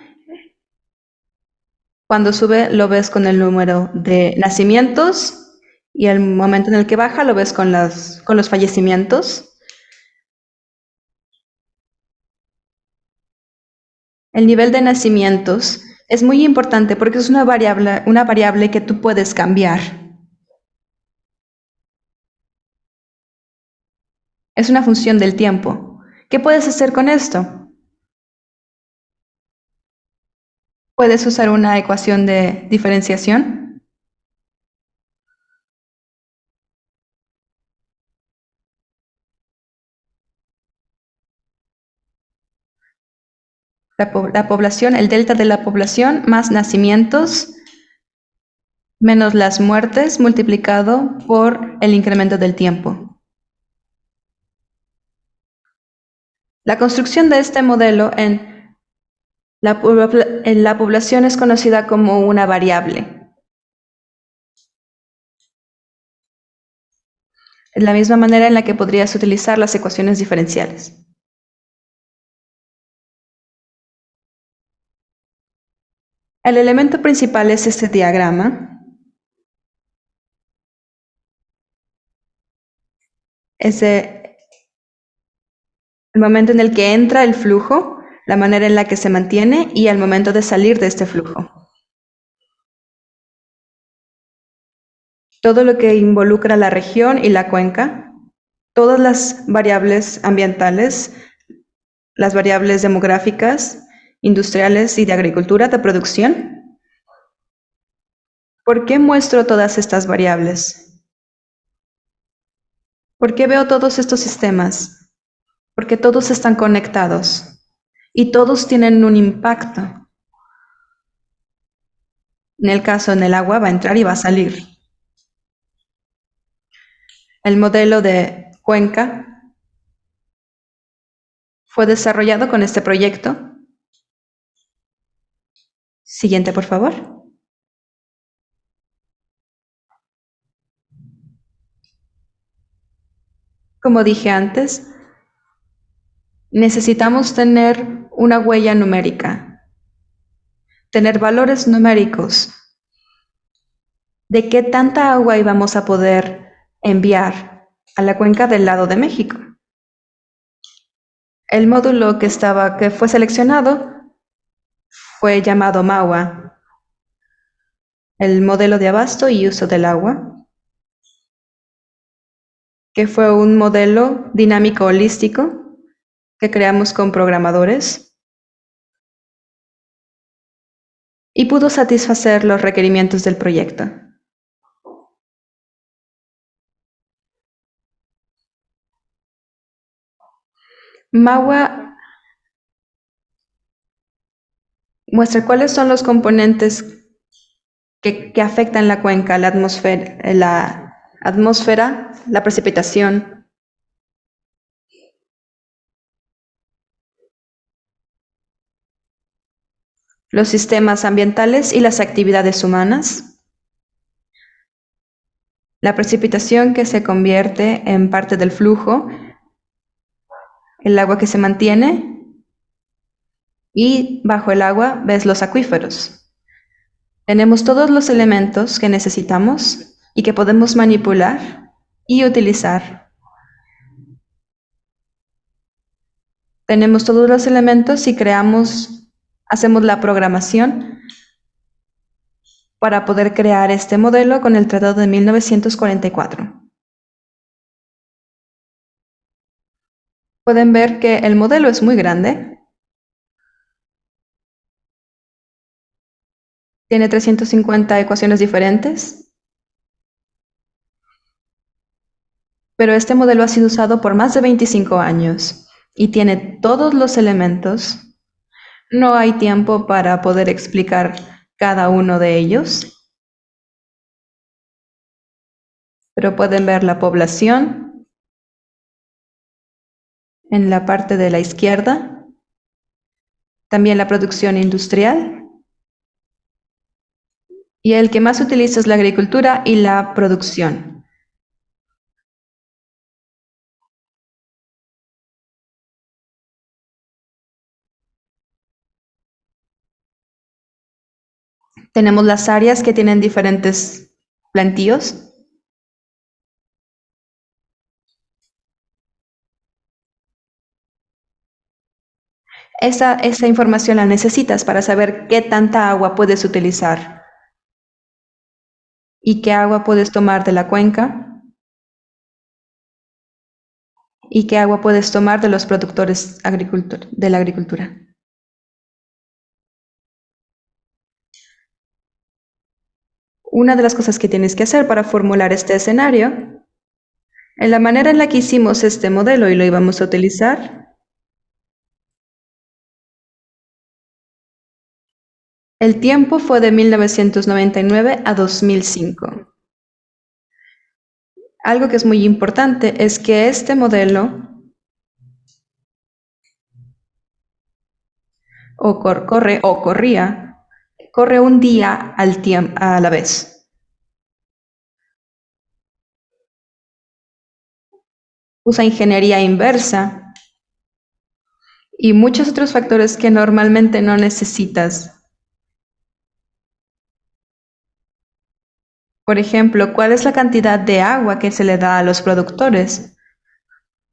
A: Cuando sube lo ves con el número de nacimientos y el momento en el que baja lo ves con los fallecimientos. El nivel de nacimientos es muy importante porque es una variable que tú puedes cambiar. Es una función del tiempo. ¿Qué puedes hacer con esto? Puedes usar una ecuación de diferenciación. La población, el delta de la población más nacimientos menos las muertes multiplicado por el incremento del tiempo. La construcción de este modelo en la población es conocida como una variable. Es la misma manera en la que podrías utilizar las ecuaciones diferenciales. El elemento principal es este diagrama. Es el momento en el que entra el flujo, la manera en la que se mantiene y el momento de salir de este flujo. Todo lo que involucra la región y la cuenca, todas las variables ambientales, las variables demográficas, industriales y de agricultura, de producción. ¿Por qué muestro todas estas variables? ¿Por qué veo todos estos sistemas? Porque todos están conectados y todos tienen un impacto. En el caso en el agua va a entrar y va a salir. El modelo de cuenca fue desarrollado con este proyecto. Siguiente, por favor. Como dije antes, necesitamos tener una huella numérica, tener valores numéricos de qué tanta agua íbamos a poder enviar a la cuenca del lado de México. El módulo que fue seleccionado fue llamado MAUA, el modelo de abasto y uso del agua, que fue un modelo dinámico holístico que creamos con programadores y pudo satisfacer los requerimientos del proyecto. Magua muestra cuáles son los componentes que afectan la cuenca, la atmósfera, la precipitación, los sistemas ambientales y las actividades humanas, la precipitación que se convierte en parte del flujo, el agua que se mantiene, y bajo el agua ves los acuíferos. Tenemos todos los elementos que necesitamos y que podemos manipular y utilizar. Tenemos todos los elementos y hacemos la programación para poder crear este modelo con el Tratado de 1944. Pueden ver que el modelo es muy grande. Tiene 350 ecuaciones diferentes. Pero este modelo ha sido usado por más de 25 años y tiene todos los elementos. No hay tiempo para poder explicar cada uno de ellos. Pero pueden ver la población en la parte de la izquierda. También la producción industrial. Y el que más se utiliza es la agricultura y la producción. Tenemos las áreas que tienen diferentes plantíos. Esa información la necesitas para saber qué tanta agua puedes utilizar y qué agua puedes tomar de la cuenca y qué agua puedes tomar de los productores de la agricultura. Una de las cosas que tienes que hacer para formular este escenario, en la manera en la que hicimos este modelo y lo íbamos a utilizar, el tiempo fue de 1999 a 2005. Algo que es muy importante es que este modelo corre un día a la vez. Usa ingeniería inversa y muchos otros factores que normalmente no necesitas. Por ejemplo, ¿cuál es la cantidad de agua que se le da a los productores?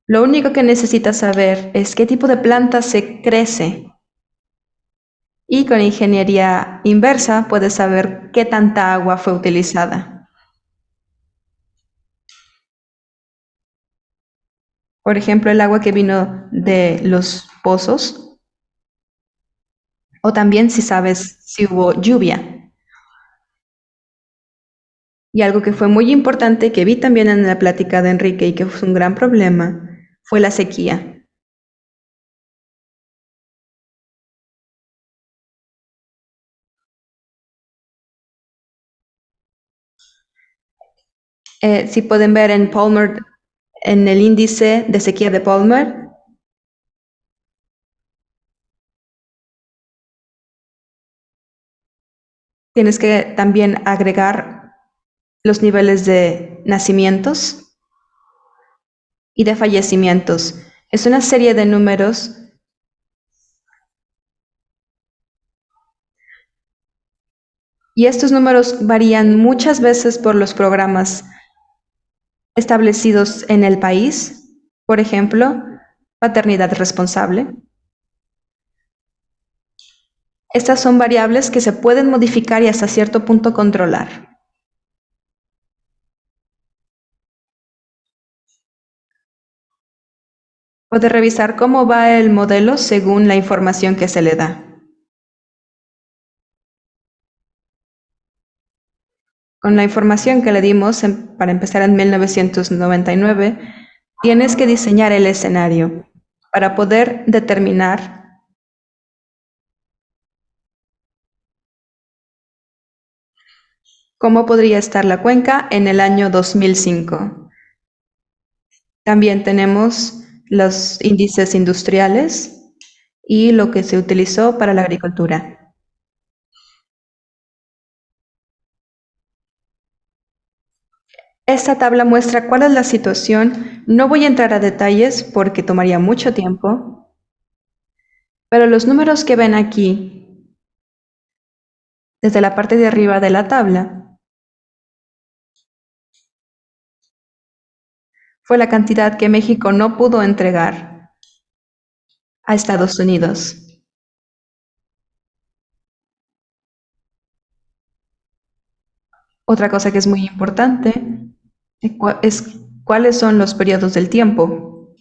A: Lo único que necesitas saber es qué tipo de planta se crece. Y con ingeniería inversa puedes saber qué tanta agua fue utilizada. Por ejemplo, el agua que vino de los pozos. O también si sabes si hubo lluvia. Y algo que fue muy importante, que vi también en la plática de Enrique y que fue un gran problema, fue la sequía. Si pueden ver en Palmer, en el índice de sequía de Palmer, tienes que también agregar los niveles de nacimientos y de fallecimientos. Es una serie de números y estos números varían muchas veces por los programas establecidos en el país. Por ejemplo, paternidad responsable. Estas son variables que se pueden modificar y hasta cierto punto controlar. Puede revisar cómo va el modelo según la información que se le da. Con la información que le dimos para empezar en 1999, tienes que diseñar el escenario. para poder determinar cómo podría estar la cuenca en el año 2005. También tenemos los índices industriales y lo que se utilizó para la agricultura. Esta tabla muestra cuál es la situación. No voy a entrar a detalles porque tomaría mucho tiempo, pero los números que ven aquí, desde la parte de arriba de la tabla, fue la cantidad que México no pudo entregar a Estados Unidos. Otra cosa que es muy importante es cuáles son los periodos del tiempo.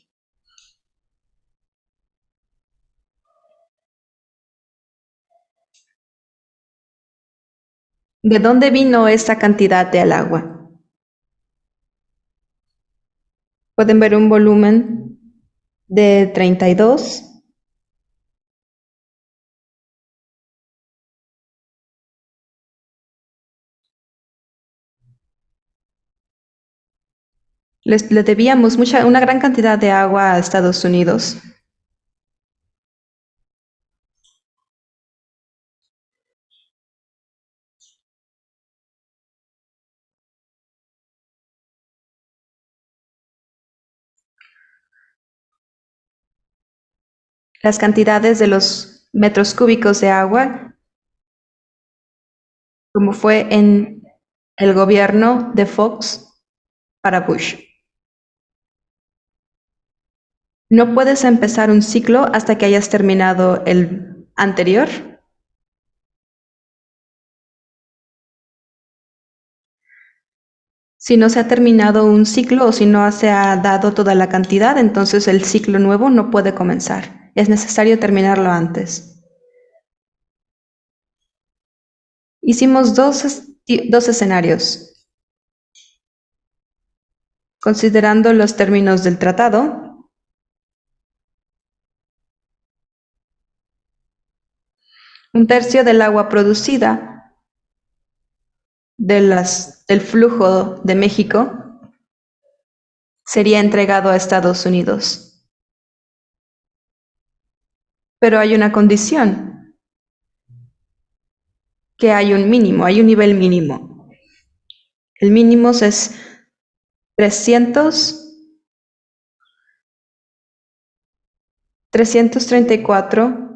A: ¿De dónde vino esta cantidad del agua? Pueden ver un volumen de 32. Le debíamos una gran cantidad de agua a Estados Unidos. Las cantidades de los metros cúbicos de agua, como fue en el gobierno de Fox para Bush. No puedes empezar un ciclo hasta que hayas terminado el anterior. Si no se ha terminado un ciclo o si no se ha dado toda la cantidad, entonces el ciclo nuevo no puede comenzar. Es necesario terminarlo antes. Hicimos dos escenarios. Considerando los términos del tratado, un tercio del agua producida del flujo de México sería entregado a Estados Unidos. Pero hay una condición, que hay un mínimo, hay un nivel mínimo. El mínimo es 334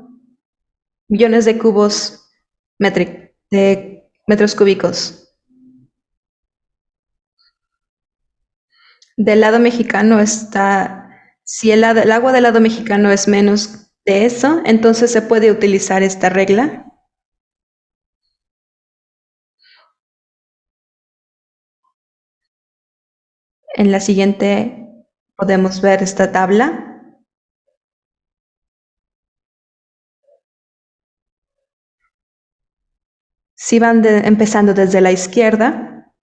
A: millones de metros cúbicos. Del lado mexicano si el agua del lado mexicano es menos de eso, entonces se puede utilizar esta regla. En la siguiente podemos ver esta tabla. Si van empezando desde la izquierda,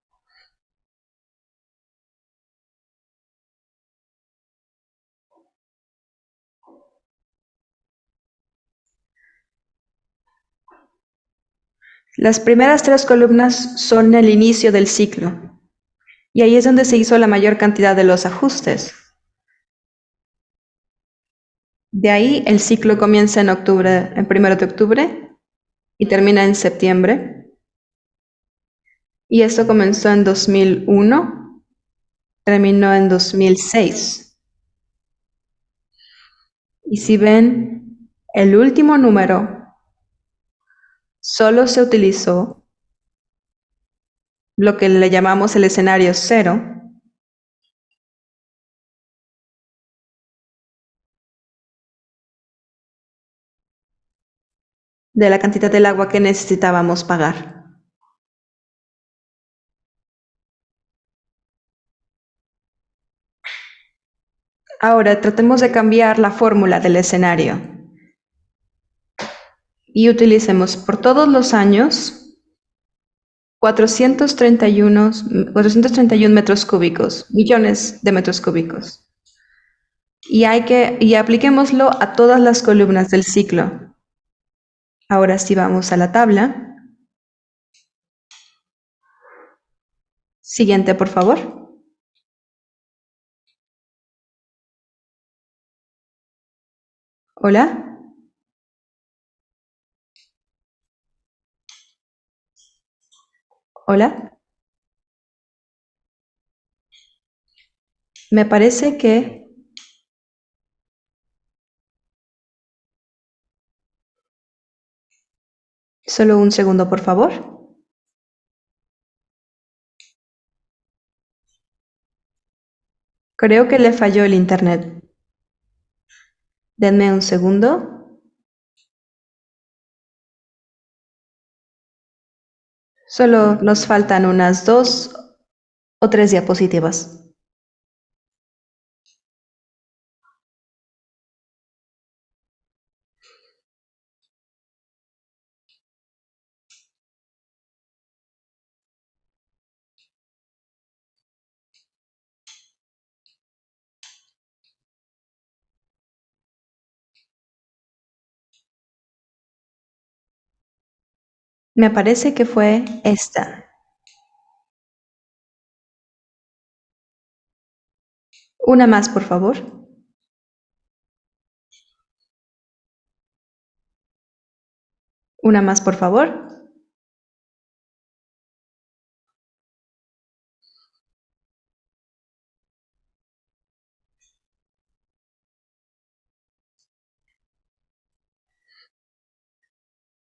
A: las primeras 3 columnas son el inicio del ciclo, y ahí es donde se hizo la mayor cantidad de los ajustes. De ahí el ciclo comienza en 1 de octubre, y termina en septiembre. Y esto comenzó en 2001, terminó en 2006. Y si ven, el último número solo se utilizó lo que le llamamos el escenario 0, de la cantidad del agua que necesitábamos pagar. Ahora tratemos de cambiar la fórmula del escenario y utilicemos por todos los años 431 metros cúbicos, millones de metros cúbicos. y apliquémoslo a todas las columnas del ciclo. Ahora sí vamos a la tabla. Siguiente, por favor. Hola. Hola. Me parece que solo un segundo, por favor. Creo que le falló el internet. Denme un segundo. Solo nos faltan unas 2 o 3 diapositivas. Me parece que fue esta. Una más, por favor. Una más, por favor.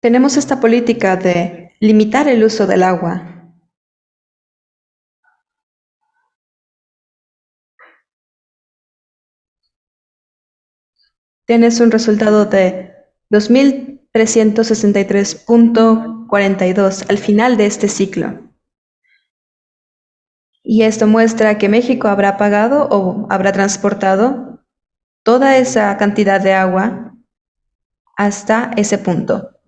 A: Tenemos esta política de limitar el uso del agua. Tienes un resultado de 2363.42 al final de este ciclo. Y esto muestra que México habrá pagado o habrá transportado toda esa cantidad de agua hasta ese punto.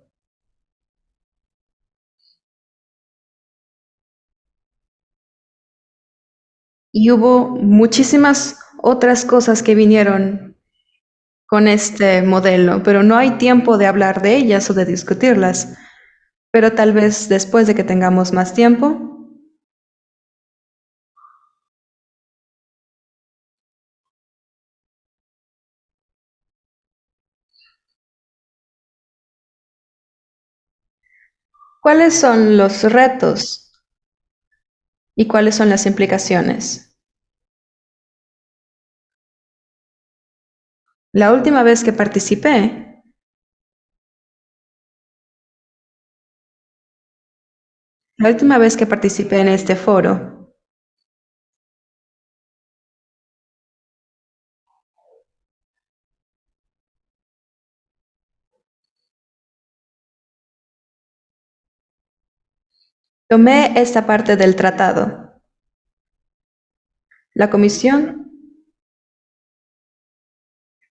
A: Y hubo muchísimas otras cosas que vinieron con este modelo, pero no hay tiempo de hablar de ellas o de discutirlas. Pero tal vez después de que tengamos más tiempo. ¿Cuáles son los retos y cuáles son las implicaciones? La última vez que participé, en este foro, tomé esta parte del tratado. La Comisión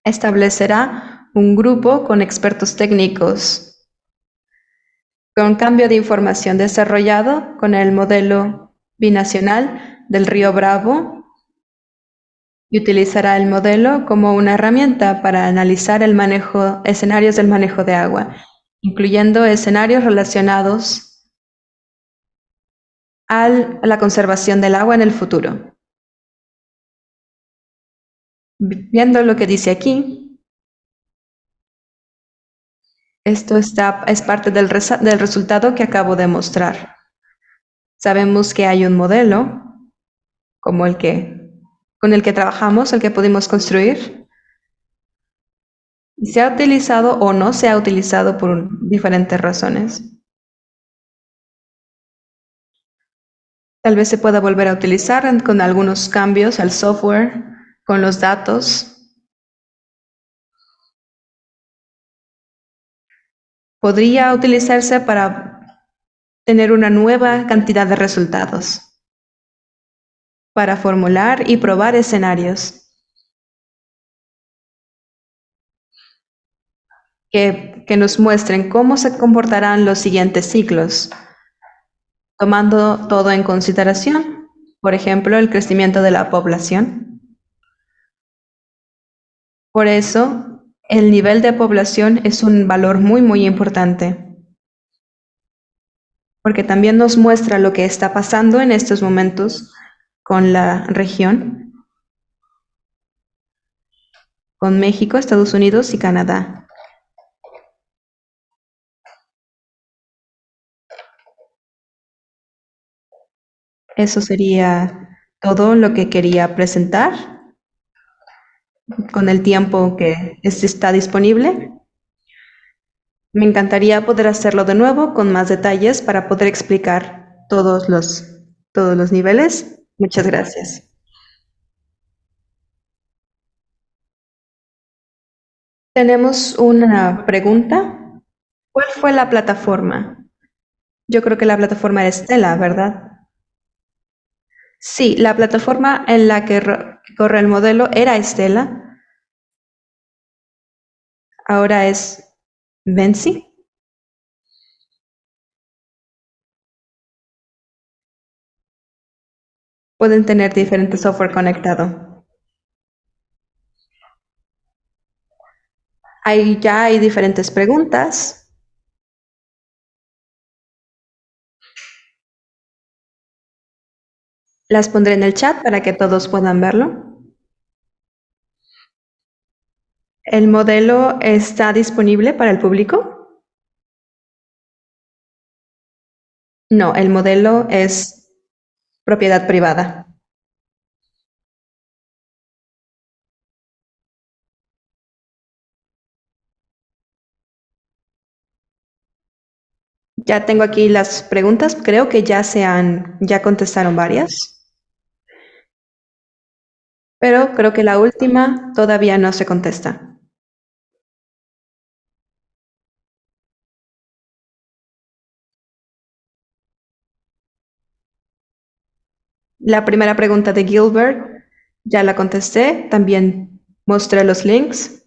A: establecerá un grupo con expertos técnicos, con cambio de información desarrollado con el modelo binacional del río Bravo y utilizará el modelo como una herramienta para analizar escenarios del manejo de agua, incluyendo escenarios relacionados a la conservación del agua en el futuro. Viendo lo que dice aquí, esto es parte del resultado que acabo de mostrar. Sabemos que hay un modelo como con el que trabajamos, el que pudimos construir, y se ha utilizado o no se ha utilizado por diferentes razones. Tal vez se pueda volver a utilizar con algunos cambios al software, con los datos. Podría utilizarse para tener una nueva cantidad de resultados, para formular y probar escenarios que nos muestren cómo se comportarán los siguientes ciclos, tomando todo en consideración, por ejemplo, el crecimiento de la población, Por eso, el nivel de población es un valor muy, muy importante, porque también nos muestra lo que está pasando en estos momentos con la región, con México, Estados Unidos y Canadá. Eso sería todo lo que quería presentar con el tiempo que está disponible. Me encantaría poder hacerlo de nuevo con más detalles para poder explicar todos los niveles. Muchas gracias. Tenemos una pregunta. ¿Cuál fue la plataforma? Yo creo que la plataforma era Stella, ¿verdad? Sí, la plataforma en la que corre el modelo era Stella. Ahora es Vensi. Pueden tener diferente software conectado. Ya hay diferentes preguntas. Las pondré en el chat para que todos puedan verlo. ¿El modelo está disponible para el público? No, el modelo es propiedad privada. Ya tengo aquí las preguntas, creo que ya contestaron varias, pero creo que la última todavía no se contesta. La primera pregunta de Gilbert ya la contesté, también mostré los links.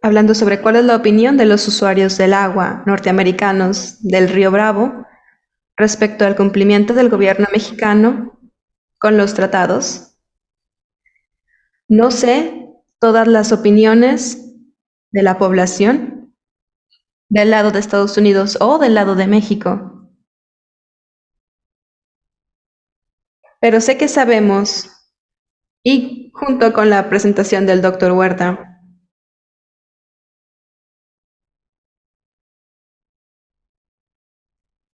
A: Hablando sobre cuál es la opinión de los usuarios del agua norteamericanos del Río Bravo respecto al cumplimiento del gobierno mexicano con los tratados. No sé todas las opiniones de la población del lado de Estados Unidos o del lado de México, pero sé que sabemos, y junto con la presentación del Dr. Huerta,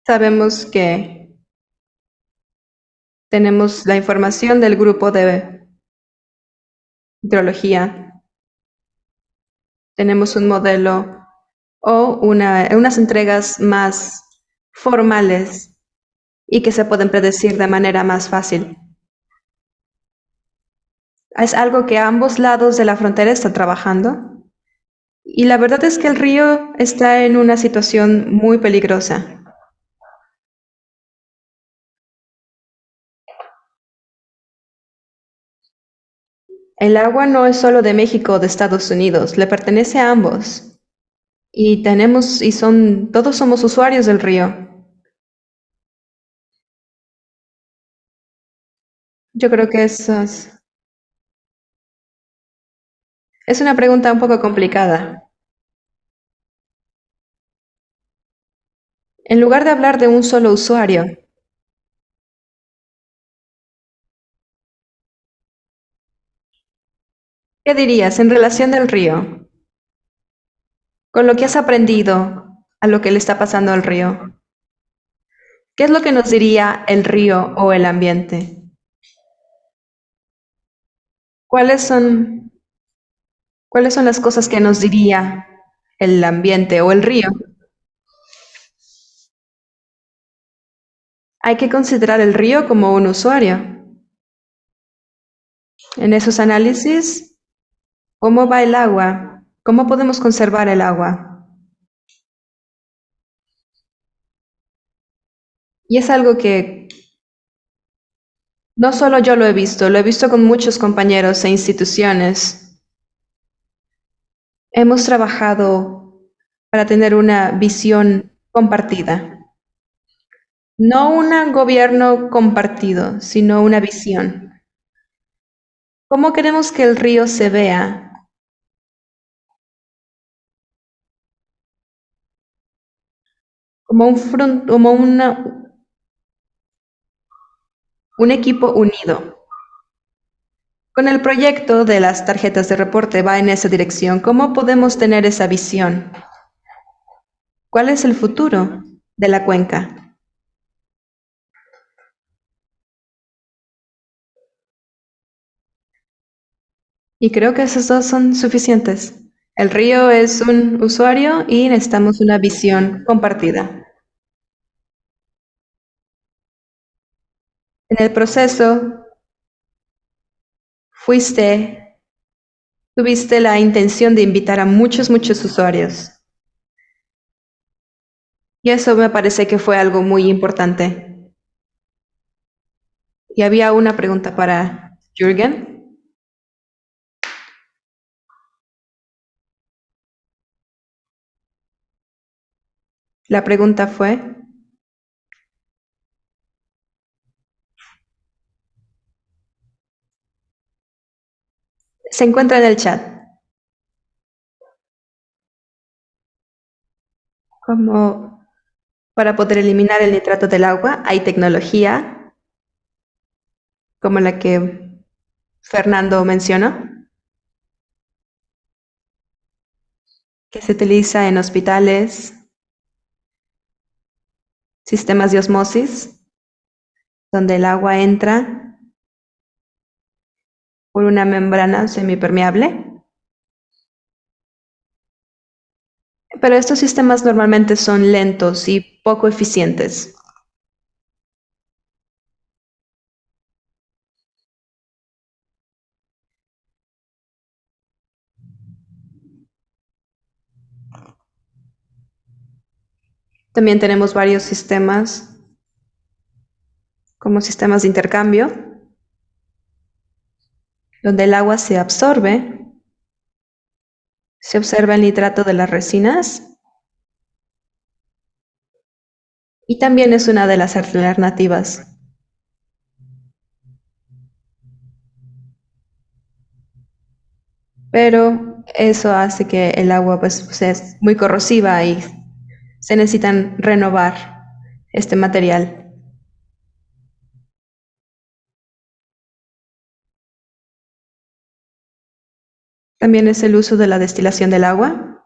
A: sabemos que tenemos la información del grupo de hidrología, tenemos un modelo o unas entregas más formales y que se pueden predecir de manera más fácil. Es algo que ambos lados de la frontera están trabajando y la verdad es que el río está en una situación muy peligrosa. El agua no es solo de México o de Estados Unidos, le pertenece a ambos. Y todos somos usuarios del río. Yo creo que es una pregunta un poco complicada. En lugar de hablar de un solo usuario, ¿qué dirías en relación del río? Con lo que has aprendido a lo que le está pasando al río. ¿Qué es lo que nos diría el río o el ambiente? ¿Cuáles son, cuáles son las cosas que nos diría el ambiente o el río? Hay que considerar el río como un usuario. En esos análisis, ¿cómo va el agua? ¿Cómo podemos conservar el agua? Y es algo que no solo yo lo he visto con muchos compañeros e instituciones. Hemos trabajado para tener una visión compartida. No un gobierno compartido, sino una visión. ¿Cómo queremos que el río se vea? Como un equipo unido. Con el proyecto de las tarjetas de reporte va en esa dirección. ¿Cómo podemos tener esa visión? ¿Cuál es el futuro de la cuenca? Y creo que esos dos son suficientes. El río es un usuario y necesitamos una visión compartida. En el proceso, tuviste la intención de invitar a muchos usuarios. Y eso me parece que fue algo muy importante. Y había una pregunta para Jürgen. La pregunta fue, se encuentra en el chat. Como para poder eliminar el nitrato del agua, hay tecnología como la que Fernando mencionó, que se utiliza en hospitales, sistemas de osmosis, donde el agua entra por una membrana semipermeable. Pero estos sistemas normalmente son lentos y poco eficientes. También tenemos varios sistemas, como sistemas de intercambio, donde el agua se absorbe, se observa el nitrato de las resinas y también es una de las alternativas. Pero eso hace que el agua pues, sea muy corrosiva y se necesitan renovar este material. También es el uso de la destilación del agua,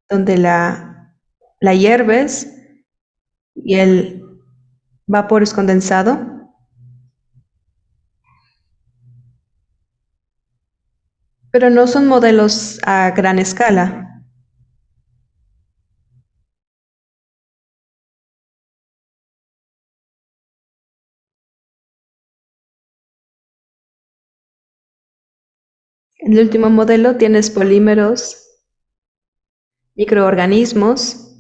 A: donde la hierves y el vapor es condensado. Pero no son modelos a gran escala. En el último modelo tienes polímeros, microorganismos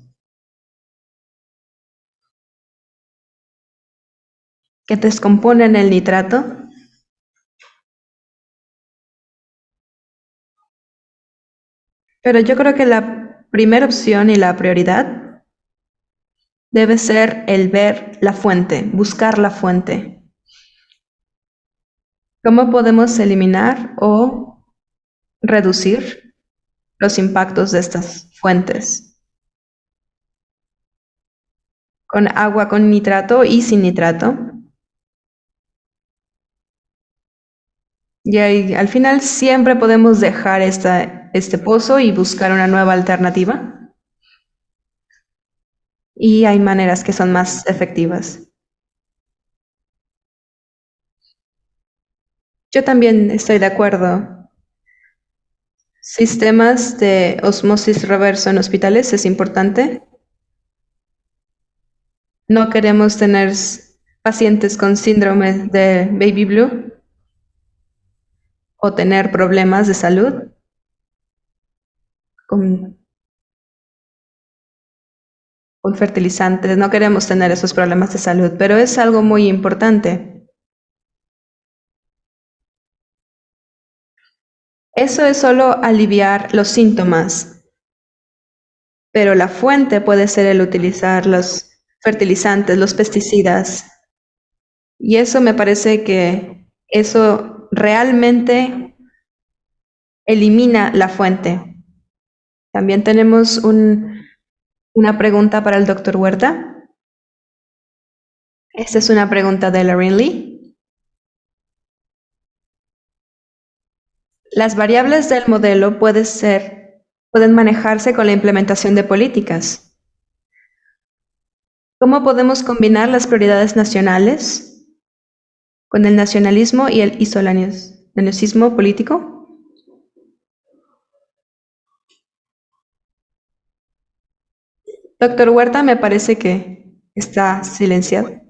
A: que descomponen el nitrato. Pero yo creo que la primera opción y la prioridad debe ser el ver la fuente, buscar la fuente. ¿Cómo podemos eliminar o reducir los impactos de estas fuentes? Con agua con nitrato y sin nitrato. Y ahí, al final siempre podemos dejar este pozo y buscar una nueva alternativa. Y hay maneras que son más efectivas. Yo también estoy de acuerdo. Sistemas de osmosis reverso en hospitales es importante. No queremos tener pacientes con síndrome de baby blue o tener problemas de salud con fertilizantes. No queremos tener esos problemas de salud, pero es algo muy importante. Eso es solo aliviar los síntomas. pero la fuente puede ser el utilizar los fertilizantes, los pesticidas. Y eso me parece que eso realmente elimina la fuente. También tenemos una pregunta para el doctor Huerta. Esta es una pregunta de Lorraine Lee. Las variables del modelo pueden manejarse con la implementación de políticas. ¿Cómo podemos combinar las prioridades nacionales con el nacionalismo y el isolacionismo político? Doctor Huerta, me parece que está silenciado.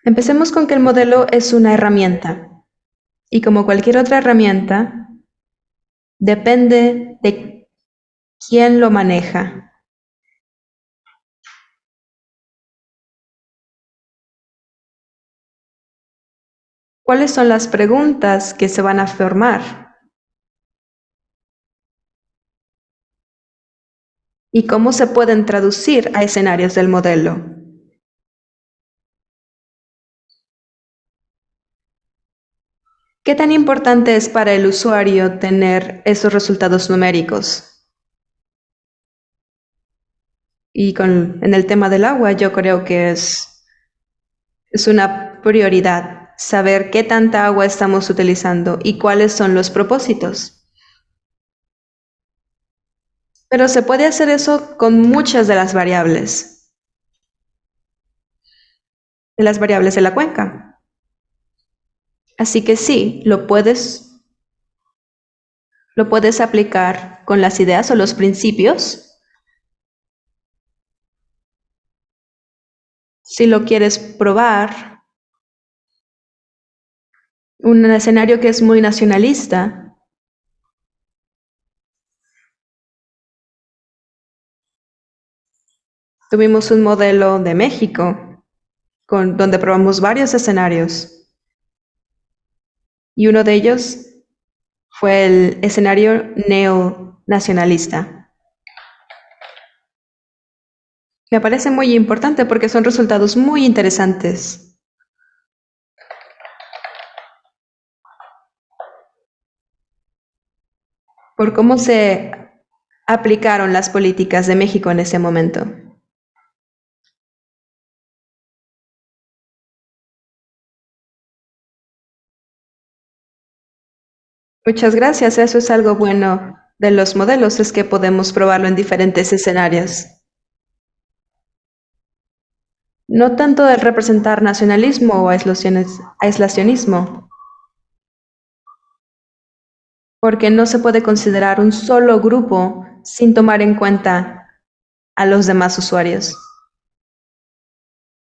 A: Empecemos con que el modelo es una herramienta y como cualquier otra herramienta, depende de quién lo maneja. ¿Cuáles son las preguntas que se van a formar? ¿Y cómo se pueden traducir a escenarios del modelo? ¿Qué tan importante es para el usuario tener esos resultados numéricos? Y en el tema del agua, yo creo que es una prioridad saber qué tanta agua estamos utilizando y cuáles son los propósitos. Pero se puede hacer eso con muchas de las variables de la cuenca. Así que sí, lo puedes aplicar con las ideas o los principios. Si lo quieres probar, un escenario que es muy nacionalista, tuvimos un modelo de México donde probamos varios escenarios. Y uno de ellos fue el escenario neonacionalista. Me parece muy importante porque son resultados muy interesantes. Por cómo se aplicaron las políticas de México en ese momento. Muchas gracias. Eso es algo bueno de los modelos, es que podemos probarlo en diferentes escenarios. No tanto el representar nacionalismo o aislacionismo, porque no se puede considerar un solo grupo sin tomar en cuenta a los demás usuarios.